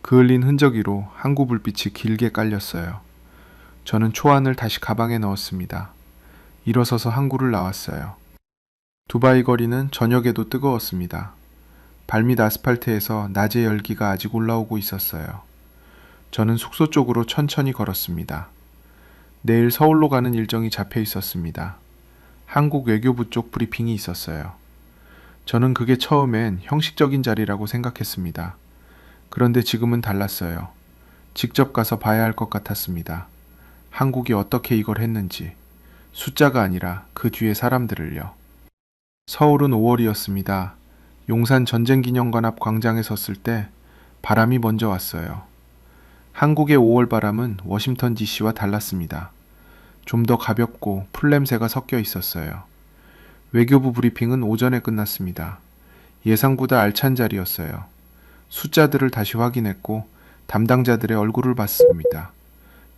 그을린 흔적 위로 항구 불빛이 길게 깔렸어요. 저는 초안을 다시 가방에 넣었습니다. 일어서서 항구를 나왔어요. 두바이 거리는 저녁에도 뜨거웠습니다. 발밑 아스팔트에서 낮의 열기가 아직 올라오고 있었어요. 저는 숙소 쪽으로 천천히 걸었습니다. 내일 서울로 가는 일정이 잡혀 있었습니다. 한국 외교부 쪽 브리핑이 있었어요. 저는 그게 처음엔 형식적인 자리라고 생각했습니다. 그런데 지금은 달랐어요. 직접 가서 봐야 할 것 같았습니다. 한국이 어떻게 이걸 했는지, 숫자가 아니라 그 뒤에 사람들을요. 서울은 5월이었습니다. 용산 전쟁기념관 앞 광장에 섰을 때 바람이 먼저 왔어요. 한국의 5월 바람은 워싱턴 DC와 달랐습니다. 좀 더 가볍고 풀냄새가 섞여 있었어요. 외교부 브리핑은 오전에 끝났습니다. 예상보다 알찬 자리였어요. 숫자들을 다시 확인했고 담당자들의 얼굴을 봤습니다.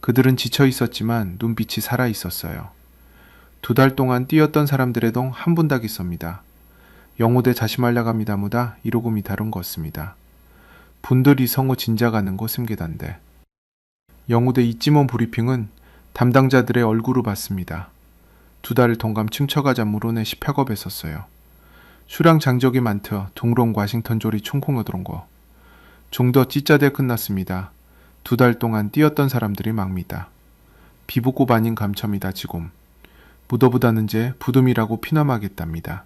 그들은 지쳐 있었지만 눈빛이 살아 있었어요. 2달 동안 뛰었던 사람들의 동 한 분닭 있습니다. 영호대 자시말라갑니다무다 이러고 미다룬 것습니다. 분들이 성우 진작하는 거 심계단데. 영호대 이찜원 브리핑은 담당자들의 얼굴을 봤습니다. 2달을 동감 춤춰가자 물어내 시펴겁했었어요. 슈랑 장적이 많더 둥롱 와싱턴 조리 총콩 얻으런 거. 좀 더 찌짜대 끝났습니다. 2달 동안 뛰었던 사람들이 막니다. 비복고 아닌 감첨이다 지금. 묻어보다는제 부둠이라고 피남하겠답니다.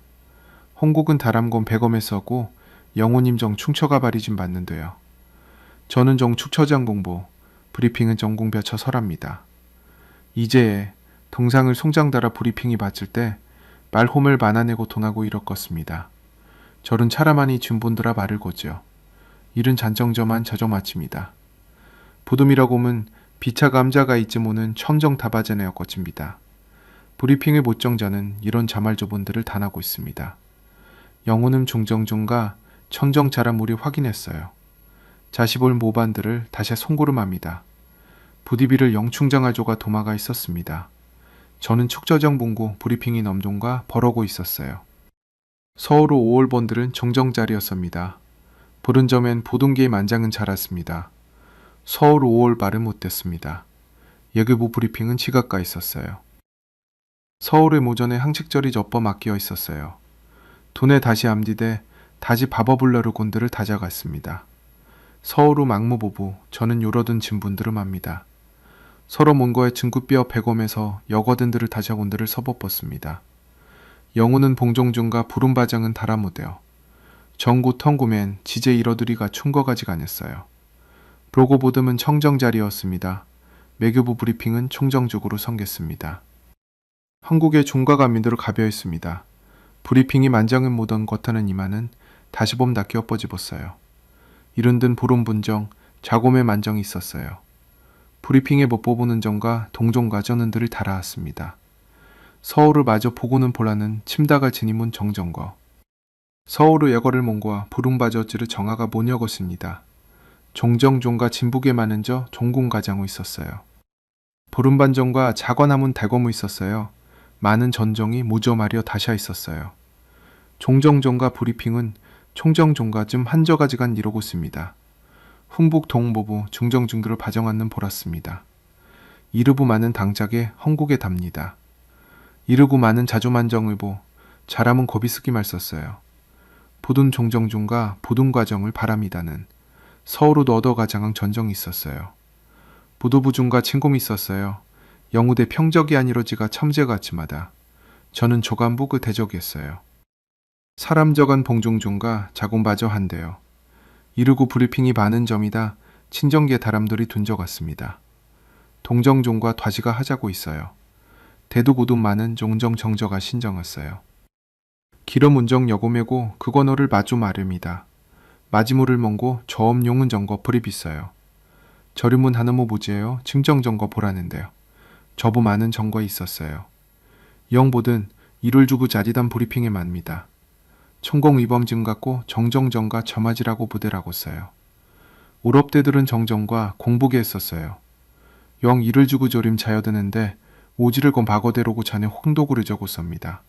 홍국은 다람곤 백엄에 써고 영호님 정 충처가 바리진 받는데요. 저는 정 축처장 공부, 브리핑은 정공벼쳐 설합니다. 이제에 동상을 송장 달아 브리핑이 받을 때 말홈을 만화내고 돈하고 이렇겠습니다. 저른 차라마니 준본드라 말을 거죠. 일은 잔정저만 저정 마칩니다. 부둠이라고 면 비차 감자가 있지 모는 첨정 다바제네여 거칩니다. 브리핑의 못정자는 이런 자말조본들을 단하고 있습니다. 영혼음 종정종과 청정자람 우리 확인했어요. 자시볼 모반들을 다시 송구름합니다. 부디비를 영충장할 조가 도마가 있었습니다. 저는 축저정 본고 브리핑인 엄종과 벌어고 있었어요. 서울호 5월번들은 정정자리였습니다. 부른 점엔 보동기의 만장은 자랐습니다. 서울 5월 말은 못됐습니다. 예교부 브리핑은 지각가 있었어요. 서울의 모전에 항식절이 접버 맡겨 있었어요. 돈에 다시 암디대 다시 바버블러르 곤들을 다져갔습니다. 서울우 막무보부 저는 요러든 진분들을 맙니다. 서로 뭔거에 증구뼈 백엄에서 여거든들을 다져곤들을 서벗벗습니다. 영우는 봉종중과 부름바장은 달아무대어 정구 텅구맨 지제 이러두리가 충거가지가 아녔어요. 브로고보듬은 청정자리였습니다. 매교부 브리핑은 총정적으로 성겼습니다. 한국의 종가가 민도로 가벼있습니다. 브리핑이 만장은 못한 것하는 이마는 다시 봄 낫게 엎어집었어요. 이른든 보름분정 자곰의 만정이 있었어요. 브리핑에 못 뽑는 정과 동종과 전은들을 달아왔습니다. 서울을 마저 보고는 보라는 침다가 지니문 정정거. 서울의 예거를 몽고와 부름바저지를 정하가 모녀것입니다. 종정종과 진북에 많은 저 종궁가장우 있었어요. 보름반정과 자관하문 달거무 있었어요. 많은 전정이 무저마리어 다시아 있었어요. 종정종과 브리핑은 총정종과 좀 한저가지간 이러고 있습니다. 훈북 동보부 중정중들을 바정하는 보랐습니다. 이르부 많은 당작에 헝국에 답니다. 이르고 많은 자조만정의보 자람은 겁이 쓰기 말썼어요. 보둔 종정중과 보둔 과정을 바랍니다는 서울로 얻어가장한 전정이 있었어요. 부도부중과 친곰이 있었어요. 영우대 평적이 아니로지가 첨제같이마다 저는 조간부 그 대적이었어요. 사람적은 봉종중과 자곤바저 한데요. 이르고 브리핑이 많은 점이다 친정계 다람들이 둔져갔습니다. 동정종과 과시가 하자고 있어요. 대두고도 많은 종정 정저가 신정했어요. 기러문정 여고매고 그거너를 마주 마릅니다. 마지모를 멍고 저엄용은 정거 불이 비싸요. 저렴은 하나모 보지에요. 증정정거 보라는데요. 저보 많은 정거 있었어요. 영보든 이를 주고 자리단 브리핑에 맙니다. 천공위범증 갖고 정정정과 점아지라고 부대라고 써요. 우럽대들은 정정과 공복에 했었어요. 영 이를 주고 조림 자여드는데 오지를 건 박어대로고 자네 홍도구를 적고 썹니다.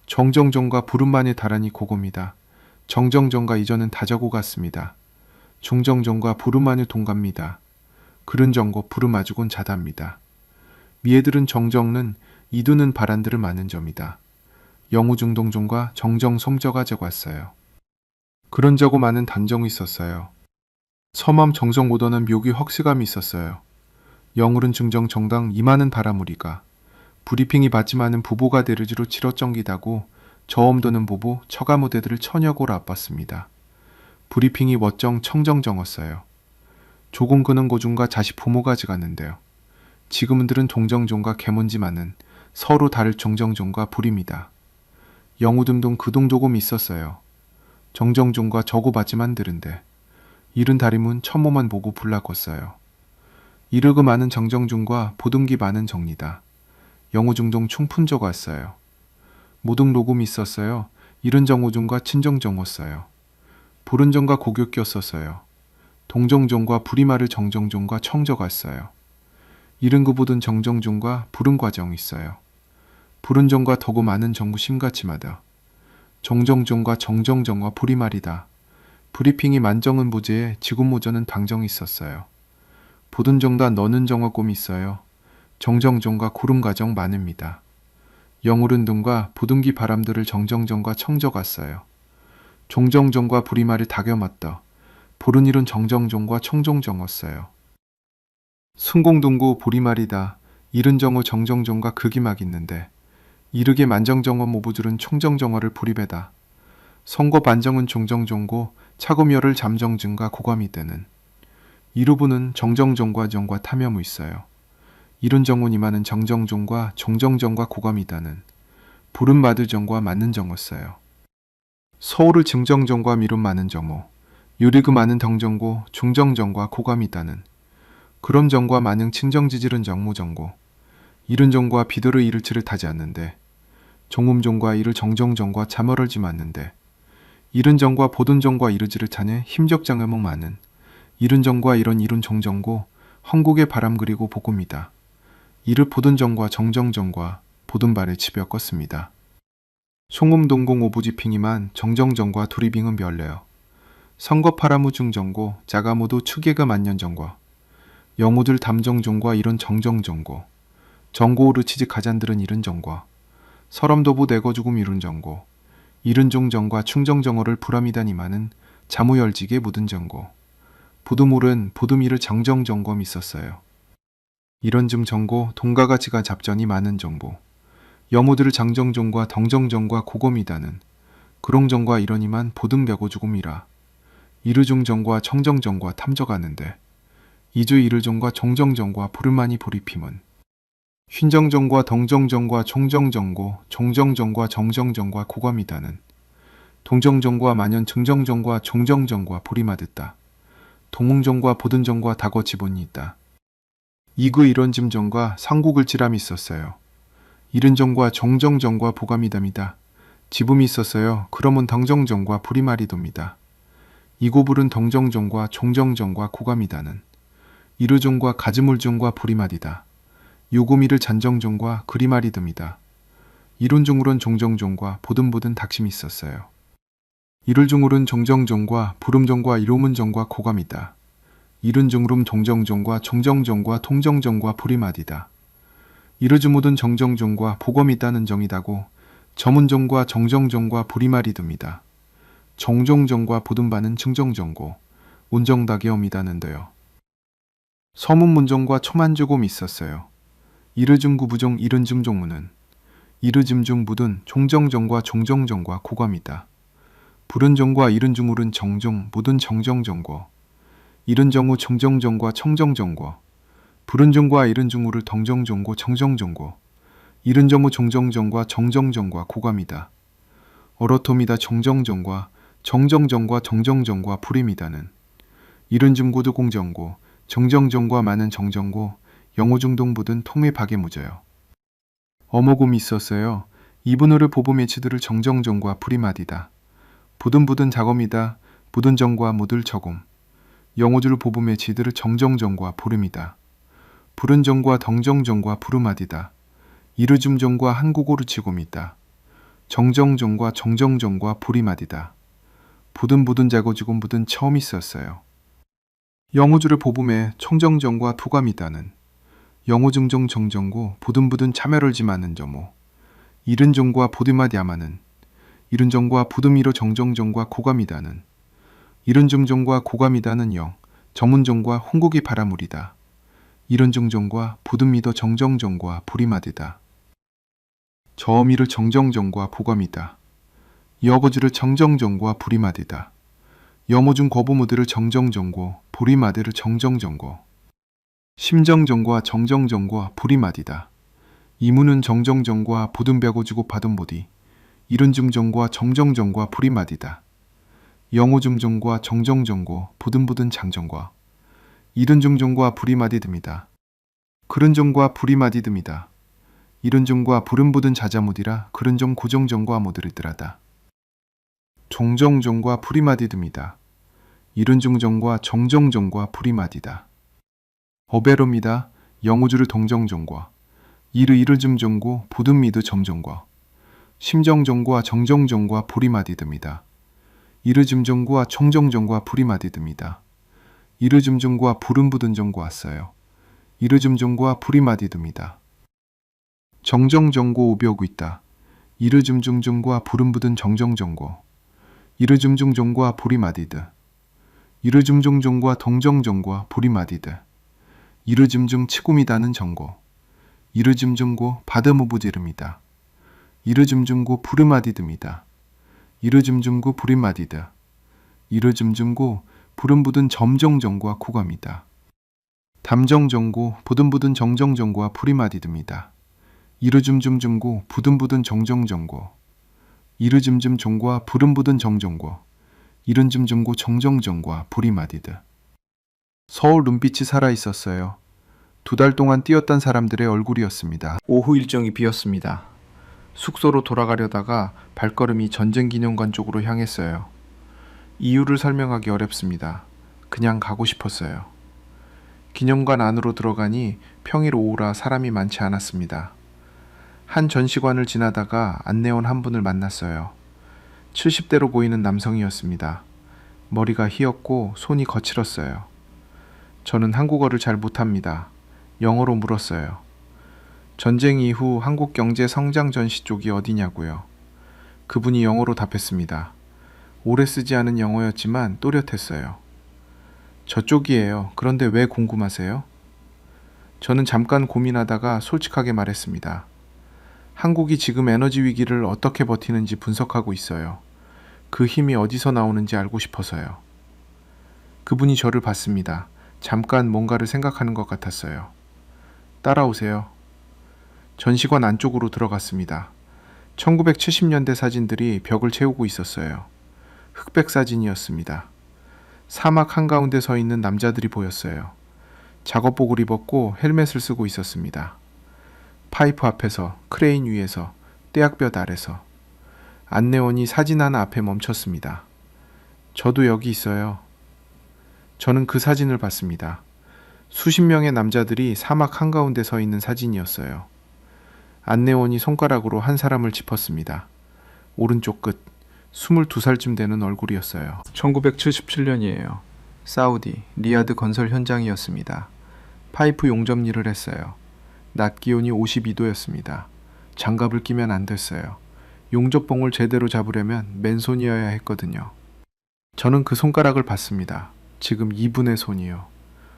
정정정과 부름만이 다라니 고고입니다. 정정정과 이전은 다 적고 갔습니다. 중정정과 부름만이 동갑니다. 그른 정고 부름 아주곤 자답니다. 미애들은 정정는 이두는 바란들을 많은 점이다. 영우중동종과 정정 솜저가 적왔어요. 그런 저고 많은 단정이 있었어요. 서맘 정성 못하는 묘기 헉시감이 있었어요. 영울은 증정 정당 이많은 바라무리가 브리핑이 받지마는 부보가 대르지로 치러정기다고 저엄도는 부부 처가무대들을 처녀고로 아팠습니다. 브리핑이 멋정 청정정었어요. 조공 그는 고중과 자식 부모가 지갔는데요. 지금은들은 동정종과 개문지마는 서로 다를 정정종과 불입니다. 영우등동 그동 조금 있었어요. 정정종과 저고받지만 들은데 이른 다리문 천모만 보고 불락었어요. 이르그 많은 정정중과 보듬기 많은 정리다. 영우중동 충푼저가 왔어요. 모등 녹음이 있었어요. 이른 정우중과 친정정었어요. 부른정과 고교 꼈었어요. 동정종과 부리마를 정정종과 청저갔어요. 이른 그보든 정정종과 부른 과정 있어요. 부른정과 더고 많은 정구 심가치마다 정정종과 정정정과 부리말이다. 브리핑이 만정은 부재에 지군모전은 당정이 있었어요. 보든정다 너는 정어꼼이 있어요. 정정정과 구름과정 많습니다. 영우른 등과 보등기 바람들을 정정정과 청저갔어요. 종정정과 부리말을 다겨맞다. 보른일은 정정종과 청정정었어요. 순공동구 보리말이다. 이른 정어 정정정과 극이막 있는데 이르게 만정정어 모부줄은 총정정어를 불입에다. 선거 반정은 종정종고 차금열을 잠정증과 고감이 되는 이루부는 정정종과 정과 탐여무 있어요. 이른 정운 이마는 정정종과 종정정과 고감이다는 부른 마드정과 맞는 정었어요. 서울을 증정정과 미룬 많은 정오 유리그 많은 덩정고 중정정과 고감이다는 그럼 정과 만능 친정지질은 정무정고 이른 정과 비도르 이를치를 타지 않는데 종음종과 이를 정정정과 참어를지 맞는데 이른정과 보든정과 이르지를 타네 힘적장의목 많은 이른정과 이런 이룬 정정고 헝국의 바람 그리고 복음이다. 이를 보든정과 정정정과 보든발에 집여 껐습니다. 송음동공 오부지핑이만 정정정과 두리빙은 별래요. 선거파라무중정고 자가모도 추계가 만년정과 영우들 담정정과 이런 정정정고 정고우르 치지 가잔들은 이른정과 설엄도부 내거죽음 이룬정고 이른종정과 충정정어를 불암이다니마는 자무열직에 묻은정고 부두물은 부두미를 정정정검 있었어요. 이런증 정고 동가가 지가 잡전이 많은 정보 여무들을 장정정과 덩정정과 고검이다는 그롱정과 이러니만 보든벼고 죽음이라 이르중정과 청정정과 탐져가는데 이주 이르정과 정정정과 부르마니 보리핌은 흰정정과 덩정정과 총정정고 종정정과 정정정과 고감이다는 동정정과 만연 증정정과 종정정과 보리마듣다 동웅정과 보든정과 다거 지본이 있다. 이그 이런짐정과 상국을 지람이 있었어요. 이른정과 정정정과 보감이담이다. 지붐이 있었어요. 그러면 덩정정과 부리마리도입니다. 이고불은 덩정정과 종정정과 고감이다는 이르종과 가즈물정과 부리마디다. 요고미를 잔정정과 그리마리듬이다. 이론중울은 종정정과 보든보든 닥심이 있었어요. 이를중울은 정정정과 부름정과 이로문정과 고감이다. 이른중울은 동정정과 정정정과 통정정과 부리마디다. 이르주무든 정정정과 보검이다는 정이다고 저문정과 정정정과 부리마리듬이다. 정정정과 보든바는 증정정고 온정다계엄이다는데요. 서문문정과 초만조곰이 있었어요. 이르중구 부종 이른증종무는 이르짐중 묻은 종정정과 종정정과 고감이다. 불은정과 이른중울은 정종 묻은 정정정고 이른정우 정정정과 청정정고 불은정과 이른중울을 덩정정고 정정정고 이른정우 종정정과 정정정과 고감이다. 어러톰이다 정정정과 정정정과 정정정과 불임이다는 이른중고도 공정고 정정정과 많은 정정고 영호중동부든 통매박에 무져요. 어머곰이 있었어요. 이분호를 보봄의 치들을 정정정과 불임하디다. 부든부든 자검이다. 부든정과 무들처곰 영호줄 보봄의 치들을 정정정과 보름이다. 불은정과 덩정정과 부름하디다. 이르줌정과 한국오르 치곰이다. 정정정과 정정정과 불임하디다. 부든부든 자고지곰 부든 처음 있었어요. 영호줄을 보봄에 청정정과 투감이다는 영호증정 정정고 부든부든 참여를 지마는 점오 이른정과 보드마디아마는 이른정과 부드미로 정정정과 고감이다는 이른중정과 고감이다는 영 정문정과 홍국이 바라물이다. 이른중정과 부드미도 정정정과 부리마디다. 저어미를 정정정과 보감이다. 여거지를 정정정과 부리마디다. 여모중 거부무드를 정정정고 보리마디를 정정정고 심정정과 정정정과 부리마디다. 이무는 정정정과 부든벼고주고 받은보디 이른중정과 정정정과 부리마디다. 영호중정과 정정정고 부든부든 장정과 이른중정과 부리마디듬이다. 그른정과 부리마디듬이다. 이른중과 부른부든 자자무디라 그른정 고정정과 모드리드라다. 종정정과 부리마디듬이다. 이른중정과 정정정과 부리마디다. 어베롬이다. 영우주를 동정정과 이르줌정고 부든미드 점정과 심정정과 정정정과 부리마디듬이다. 이르짐정과 청정정과 부리마디듬이다. 이르짐정과 부른부든정과 왔어요. 이르짐정과 부리마디듬이다. 정정정고 오비오고 있다. 이르짐중정과 부른부든 정정정고 이르짐중정과 부리마디드 이르짐중정과 동정정과 부리마디드 이르짐중 치구미다는 정고 이르짐중고 바드무부지름이다. 이르짐중고 부르마디듬이다. 이르짐중고 부리마디드 이르짐중고 부른부든 점정정과 고감이다. 담정정고 부든부든 정정정과 부리마디듬이다. 이르짐중중고 부든부든 정정정고 이르짐짐종과 부른부든 정정고 이른짐중고 정정정과 부리마디드 서울 눈빛이 살아있었어요. 2달 동안 뛰었던 사람들의 얼굴이었습니다. 오후 일정이 비었습니다. 숙소로 돌아가려다가 발걸음이 전쟁기념관 쪽으로 향했어요. 이유를 설명하기 어렵습니다. 그냥 가고 싶었어요. 기념관 안으로 들어가니 평일 오후라 사람이 많지 않았습니다. 한 전시관을 지나다가 안내원 한 분을 만났어요. 70대로 보이는 남성이었습니다. 머리가 희었고 손이 거칠었어요. 저는 한국어를 잘 못합니다. 영어로 물었어요. 전쟁 이후 한국 경제 성장 전시 쪽이 어디냐고요. 그분이 영어로 답했습니다. 오래 쓰지 않은 영어였지만 또렷했어요. 저쪽이에요. 그런데 왜 궁금하세요? 저는 잠깐 고민하다가 솔직하게 말했습니다. 한국이 지금 에너지 위기를 어떻게 버티는지 분석하고 있어요. 그 힘이 어디서 나오는지 알고 싶어서요. 그분이 저를 봤습니다. 잠깐 뭔가를 생각하는 것 같았어요. 따라오세요. 전시관 안쪽으로 들어갔습니다. 1970년대 사진들이 벽을 채우고 있었어요. 흑백 사진이었습니다. 사막 한가운데 서 있는 남자들이 보였어요. 작업복을 입었고 헬멧을 쓰고 있었습니다. 파이프 앞에서, 크레인 위에서, 떼약볕 아래서. 안내원이 사진 하나 앞에 멈췄습니다. 저도 여기 있어요. 저는 그 사진을 봤습니다. 수십 명의 남자들이 사막 한가운데 서 있는 사진이었어요. 안내원이 손가락으로 한 사람을 짚었습니다. 오른쪽 끝, 22살쯤 되는 얼굴이었어요. 1977년이에요. 사우디, 리야드 건설 현장이었습니다. 파이프 용접 일을 했어요. 낮 기온이 52도였습니다. 장갑을 끼면 안 됐어요. 용접봉을 제대로 잡으려면 맨손이어야 했거든요. 저는 그 손가락을 봤습니다. 지금 이분의 손이요.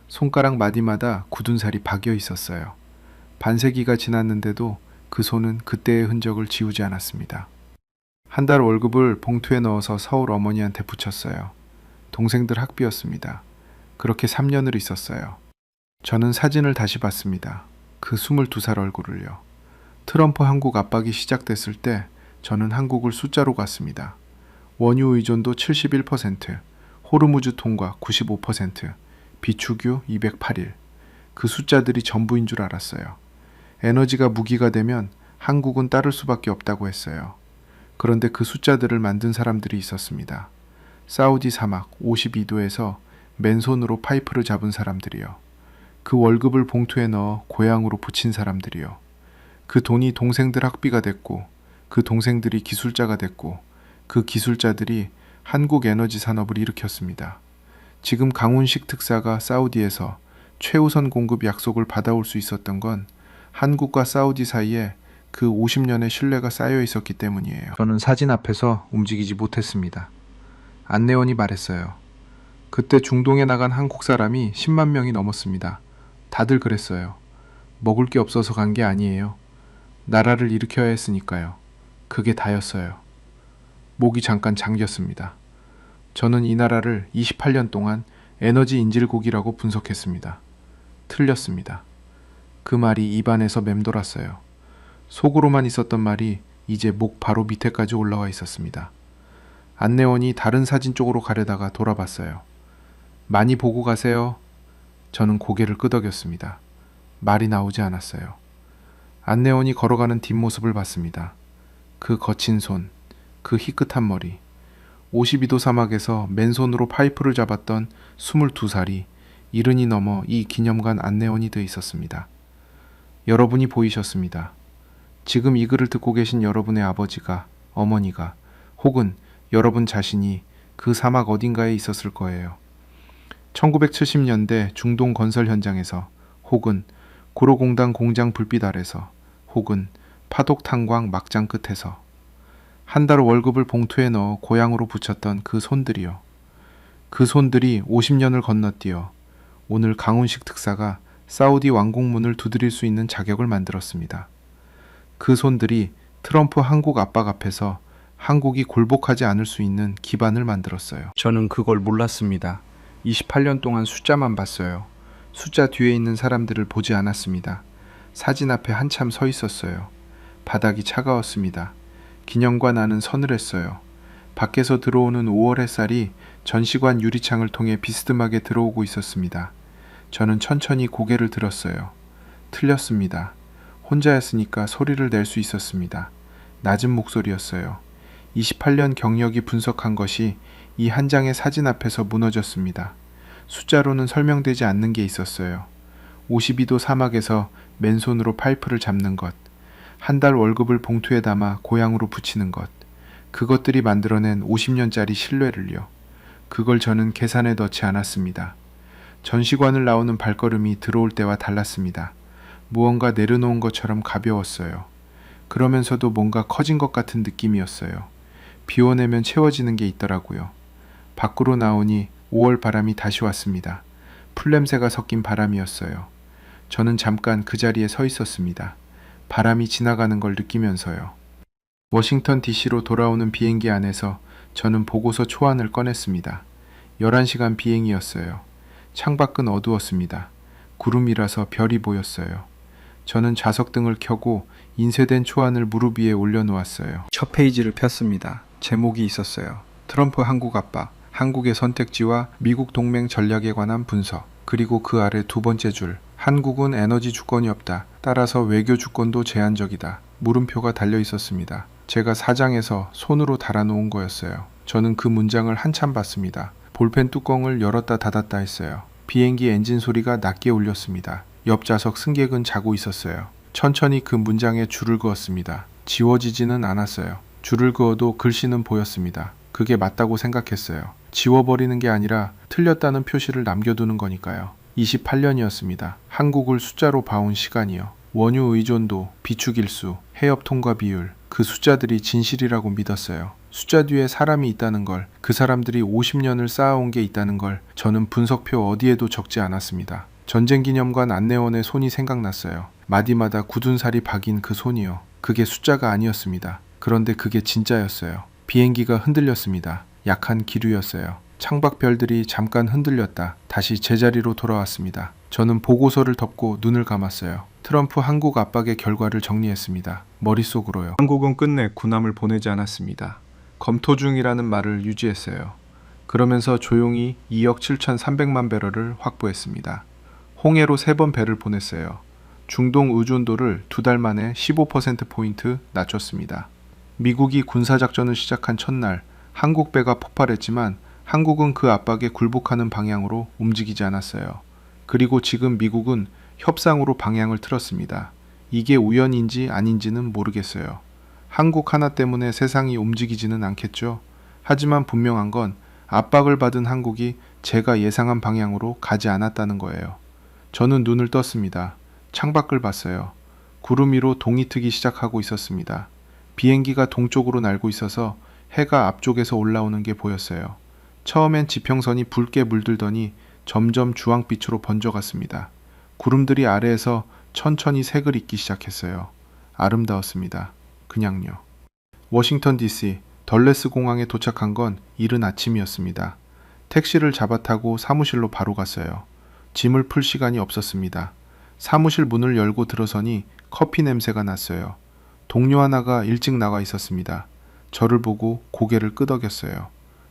손가락 마디마다 굳은 살이 박여 있었어요. 반세기가 지났는데도 그 손은 그때의 흔적을 지우지 않았습니다. 한 달 월급을 봉투에 넣어서 서울 어머니한테 붙였어요. 동생들 학비였습니다. 그렇게 3년을 있었어요. 저는 사진을 다시 봤습니다. 그 22살 얼굴을요. 트럼프 한국 압박이 시작됐을 때 저는 한국을 숫자로 갔습니다. 원유 의존도 71%, 호르무즈 통과 95%, 비축유 208일. 그 숫자들이 전부인 줄 알았어요. 에너지가 무기가 되면 한국은 따를 수밖에 없다고 했어요. 그런데 그 숫자들을 만든 사람들이 있었습니다. 사우디 사막 52도에서 맨손으로 파이프를 잡은 사람들이요. 그 월급을 봉투에 넣어 고향으로 붙인 사람들이요. 그 돈이 동생들 학비가 됐고, 그 동생들이 기술자가 됐고, 그 기술자들이 한국 에너지 산업을 일으켰습니다. 지금 강훈식 특사가 사우디에서 최우선 공급 약속을 받아올 수 있었던 건 한국과 사우디 사이에 그 50년의 신뢰가 쌓여 있었기 때문이에요. 저는 사진 앞에서 움직이지 못했습니다. 안내원이 말했어요. 그때 중동에 나간 한국 사람이 10만 명이 넘었습니다. 다들 그랬어요. 먹을 게 없어서 간 게 아니에요. 나라를 일으켜야 했으니까요. 그게 다였어요. 목이 잠깐 잠겼습니다. 저는 이 나라를 28년 동안 에너지 인질곡이라고 분석했습니다. 틀렸습니다. 그 말이 입안에서 맴돌았어요. 속으로만 있었던 말이 이제 목 바로 밑에까지 올라와 있었습니다. 안내원이 다른 사진 쪽으로 가려다가 돌아봤어요. 많이 보고 가세요. 저는 고개를 끄덕였습니다. 말이 나오지 않았어요. 안내원이 걸어가는 뒷모습을 봤습니다. 그 거친 손, 그 희끗한 머리. 52도 사막에서 맨손으로 파이프를 잡았던 22살이 이른이 넘어 이 기념관 안내원이 돼 있었습니다. 여러분이 보이셨습니다. 지금 이 글을 듣고 계신 여러분의 아버지가, 어머니가, 혹은 여러분 자신이 그 사막 어딘가에 있었을 거예요. 1970년대 중동 건설 현장에서, 혹은 고로공단 공장 불빛 아래서, 혹은 파독 탄광 막장 끝에서 한 달 월급을 봉투에 넣어 고향으로 붙였던 그 손들이요. 그 손들이 50년을 건너뛰어 오늘 강훈식 특사가 사우디 왕국문을 두드릴 수 있는 자격을 만들었습니다. 그 손들이 트럼프 한국 압박 앞에서 한국이 굴복하지 않을 수 있는 기반을 만들었어요. 저는 그걸 몰랐습니다. 28년 동안 숫자만 봤어요. 숫자 뒤에 있는 사람들을 보지 않았습니다. 사진 앞에 한참 서 있었어요. 바닥이 차가웠습니다. 기념관 안은 서늘했어요. 밖에서 들어오는 5월 햇살이 전시관 유리창을 통해 비스듬하게 들어오고 있었습니다. 저는 천천히 고개를 들었어요. 틀렸습니다. 혼자였으니까 소리를 낼 수 있었습니다. 낮은 목소리였어요. 28년 경력이 분석한 것이 이 한 장의 사진 앞에서 무너졌습니다. 숫자로는 설명되지 않는 게 있었어요. 52도 사막에서 맨손으로 파이프를 잡는 것, 한 달 월급을 봉투에 담아 고향으로 붙이는 것, 그것들이 만들어낸 50년짜리 신뢰를요. 그걸 저는 계산에 넣지 않았습니다. 전시관을 나오는 발걸음이 들어올 때와 달랐습니다. 무언가 내려놓은 것처럼 가벼웠어요. 그러면서도 뭔가 커진 것 같은 느낌이었어요. 비워내면 채워지는 게 있더라고요. 밖으로 나오니 5월 바람이 다시 왔습니다. 풀냄새가 섞인 바람이었어요. 저는 잠깐 그 자리에 서 있었습니다. 바람이 지나가는 걸 느끼면서요. 워싱턴 DC로 돌아오는 비행기 안에서 저는 보고서 초안을 꺼냈습니다. 11시간 비행이었어요. 창밖은 어두웠습니다. 구름이라서 별이 보였어요. 저는 좌석등을 켜고 인쇄된 초안을 무릎 위에 올려놓았어요. 첫 페이지를 폈습니다. 제목이 있었어요. 트럼프 한국 압박, 한국의 선택지와 미국 동맹 전략에 관한 분석. 그리고 그 아래 두 번째 줄, 한국은 에너지 주권이 없다. 따라서 외교 주권도 제한적이다. 물음표가 달려 있었습니다. 제가 사장에서 손으로 달아놓은 거였어요. 저는 그 문장을 한참 봤습니다. 볼펜 뚜껑을 열었다 닫았다 했어요. 비행기 엔진 소리가 낮게 울렸습니다. 옆좌석 승객은 자고 있었어요. 천천히 그 문장에 줄을 그었습니다. 지워지지는 않았어요. 줄을 그어도 글씨는 보였습니다. 그게 맞다고 생각했어요. 지워버리는 게 아니라 틀렸다는 표시를 남겨두는 거니까요. 28년이었습니다. 한국을 숫자로 봐온 시간이요. 원유 의존도, 비축일수, 해협 통과 비율, 그 숫자들이 진실이라고 믿었어요. 숫자 뒤에 사람이 있다는 걸, 그 사람들이 50년을 쌓아온 게 있다는 걸 저는 분석표 어디에도 적지 않았습니다. 전쟁기념관 안내원의 손이 생각났어요. 마디마다 굳은 살이 박인 그 손이요. 그게 숫자가 아니었습니다. 그런데 그게 진짜였어요. 비행기가 흔들렸습니다. 약한 기류였어요. 창밖 별들이 잠깐 흔들렸다 다시 제자리로 돌아왔습니다. 저는 보고서를 덮고 눈을 감았어요. 트럼프 한국 압박의 결과를 정리했습니다. 머릿속으로요. 한국은 끝내 군함을 보내지 않았습니다. 검토 중이라는 말을 유지했어요. 그러면서 조용히 2억 7,300만 배럴을 확보했습니다. 홍해로 3번 배를 보냈어요. 중동 의존도를 2달 만에 15%포인트 낮췄습니다. 미국이 군사작전을 시작한 첫날 한국 배가 폭발했지만 한국은 그 압박에 굴복하는 방향으로 움직이지 않았어요. 그리고 지금 미국은 협상으로 방향을 틀었습니다. 이게 우연인지 아닌지는 모르겠어요. 한국 하나 때문에 세상이 움직이지는 않겠죠. 하지만 분명한 건 압박을 받은 한국이 제가 예상한 방향으로 가지 않았다는 거예요. 저는 눈을 떴습니다. 창밖을 봤어요. 구름 위로 동이 트기 시작하고 있었습니다. 비행기가 동쪽으로 날고 있어서 해가 앞쪽에서 올라오는 게 보였어요. 처음엔 지평선이 붉게 물들더니 점점 주황빛으로 번져갔습니다. 구름들이 아래에서 천천히 색을 잇기 시작했어요. 아름다웠습니다. 그냥요. 워싱턴 DC 덜레스 공항에 도착한 건 이른 아침이었습니다. 택시를 잡아 타고 사무실로 바로 갔어요. 짐을 풀 시간이 없었습니다. 사무실 문을 열고 들어서니 커피 냄새가 났어요. 동료 하나가 일찍 나가 있었습니다. 저를 보고 고개를 끄덕였어요.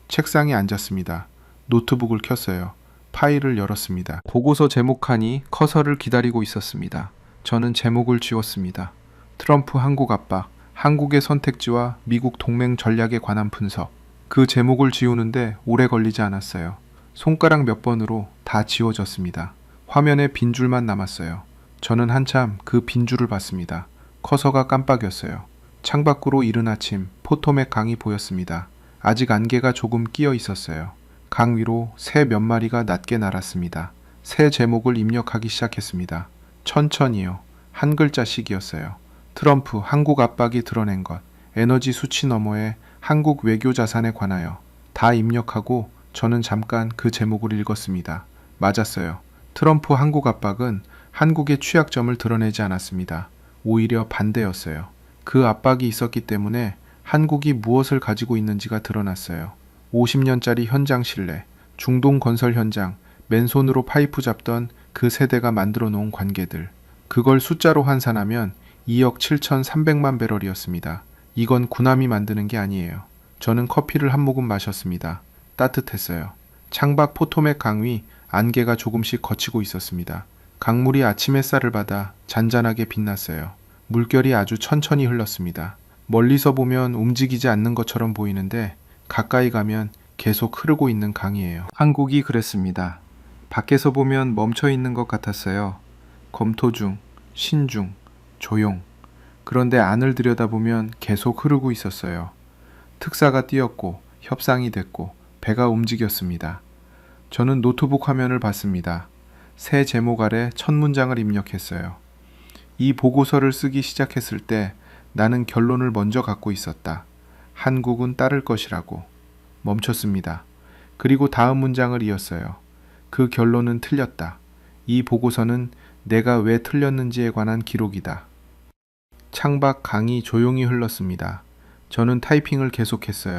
책상에 앉았습니다. 노트북을 켰어요. 파일을 열었습니다. 보고서 제목칸이 커서를 기다리고 있었습니다. 저는 제목을 지웠습니다. 트럼프 한국 압박, 한국의 선택지와 미국 동맹 전략에 관한 분석. 그 제목을 지우는데 오래 걸리지 않았어요. 손가락 몇 번으로 다 지워졌습니다. 화면에 빈 줄만 남았어요. 저는 한참 그 빈 줄을 봤습니다. 커서가 깜빡였어요. 창밖으로 이른 아침 포토맥 강이 보였습니다. 아직 안개가 조금 끼어 있었어요. 강 위로 새 몇 마리가 낮게 날았습니다. 새 제목을 입력하기 시작했습니다. 천천히요. 한 글자씩이었어요. 트럼프 한국 압박이 드러낸 것. 에너지 수치 너머의 한국 외교 자산에 관하여. 다 입력하고 저는 잠깐 그 제목을 읽었습니다. 맞았어요. 트럼프 한국 압박은 한국의 취약점을 드러내지 않았습니다. 오히려 반대였어요. 그 압박이 있었기 때문에 한국이 무엇을 가지고 있는지가 드러났어요. 50년짜리 현장 신뢰, 중동 건설 현장, 맨손으로 파이프 잡던 그 세대가 만들어 놓은 관계들. 그걸 숫자로 환산하면 2억 7,300만 배럴이었습니다. 이건 군함이 만드는 게 아니에요. 저는 커피를 한 모금 마셨습니다. 따뜻했어요. 창밖 포토맥 강 위 안개가 조금씩 걷히고 있었습니다. 강물이 아침 햇살을 받아 잔잔하게 빛났어요. 물결이 아주 천천히 흘렀습니다. 멀리서 보면 움직이지 않는 것처럼 보이는데 가까이 가면 계속 흐르고 있는 강이에요. 한국이 그랬습니다. 밖에서 보면 멈춰 있는 것 같았어요. 검토 중, 신중, 조용. 그런데 안을 들여다보면 계속 흐르고 있었어요. 특사가 뛰었고 협상이 됐고 배가 움직였습니다. 저는 노트북 화면을 봤습니다. 새 제목 아래 첫 문장을 입력했어요. 이 보고서를 쓰기 시작했을 때 나는 결론을 먼저 갖고 있었다. 한국은 따를 것이라고. 멈췄습니다. 그리고 다음 문장을 이었어요. 그 결론은 틀렸다. 이 보고서는 내가 왜 틀렸는지에 관한 기록이다. 창밖 강이 조용히 흘렀습니다. 저는 타이핑을 계속했어요.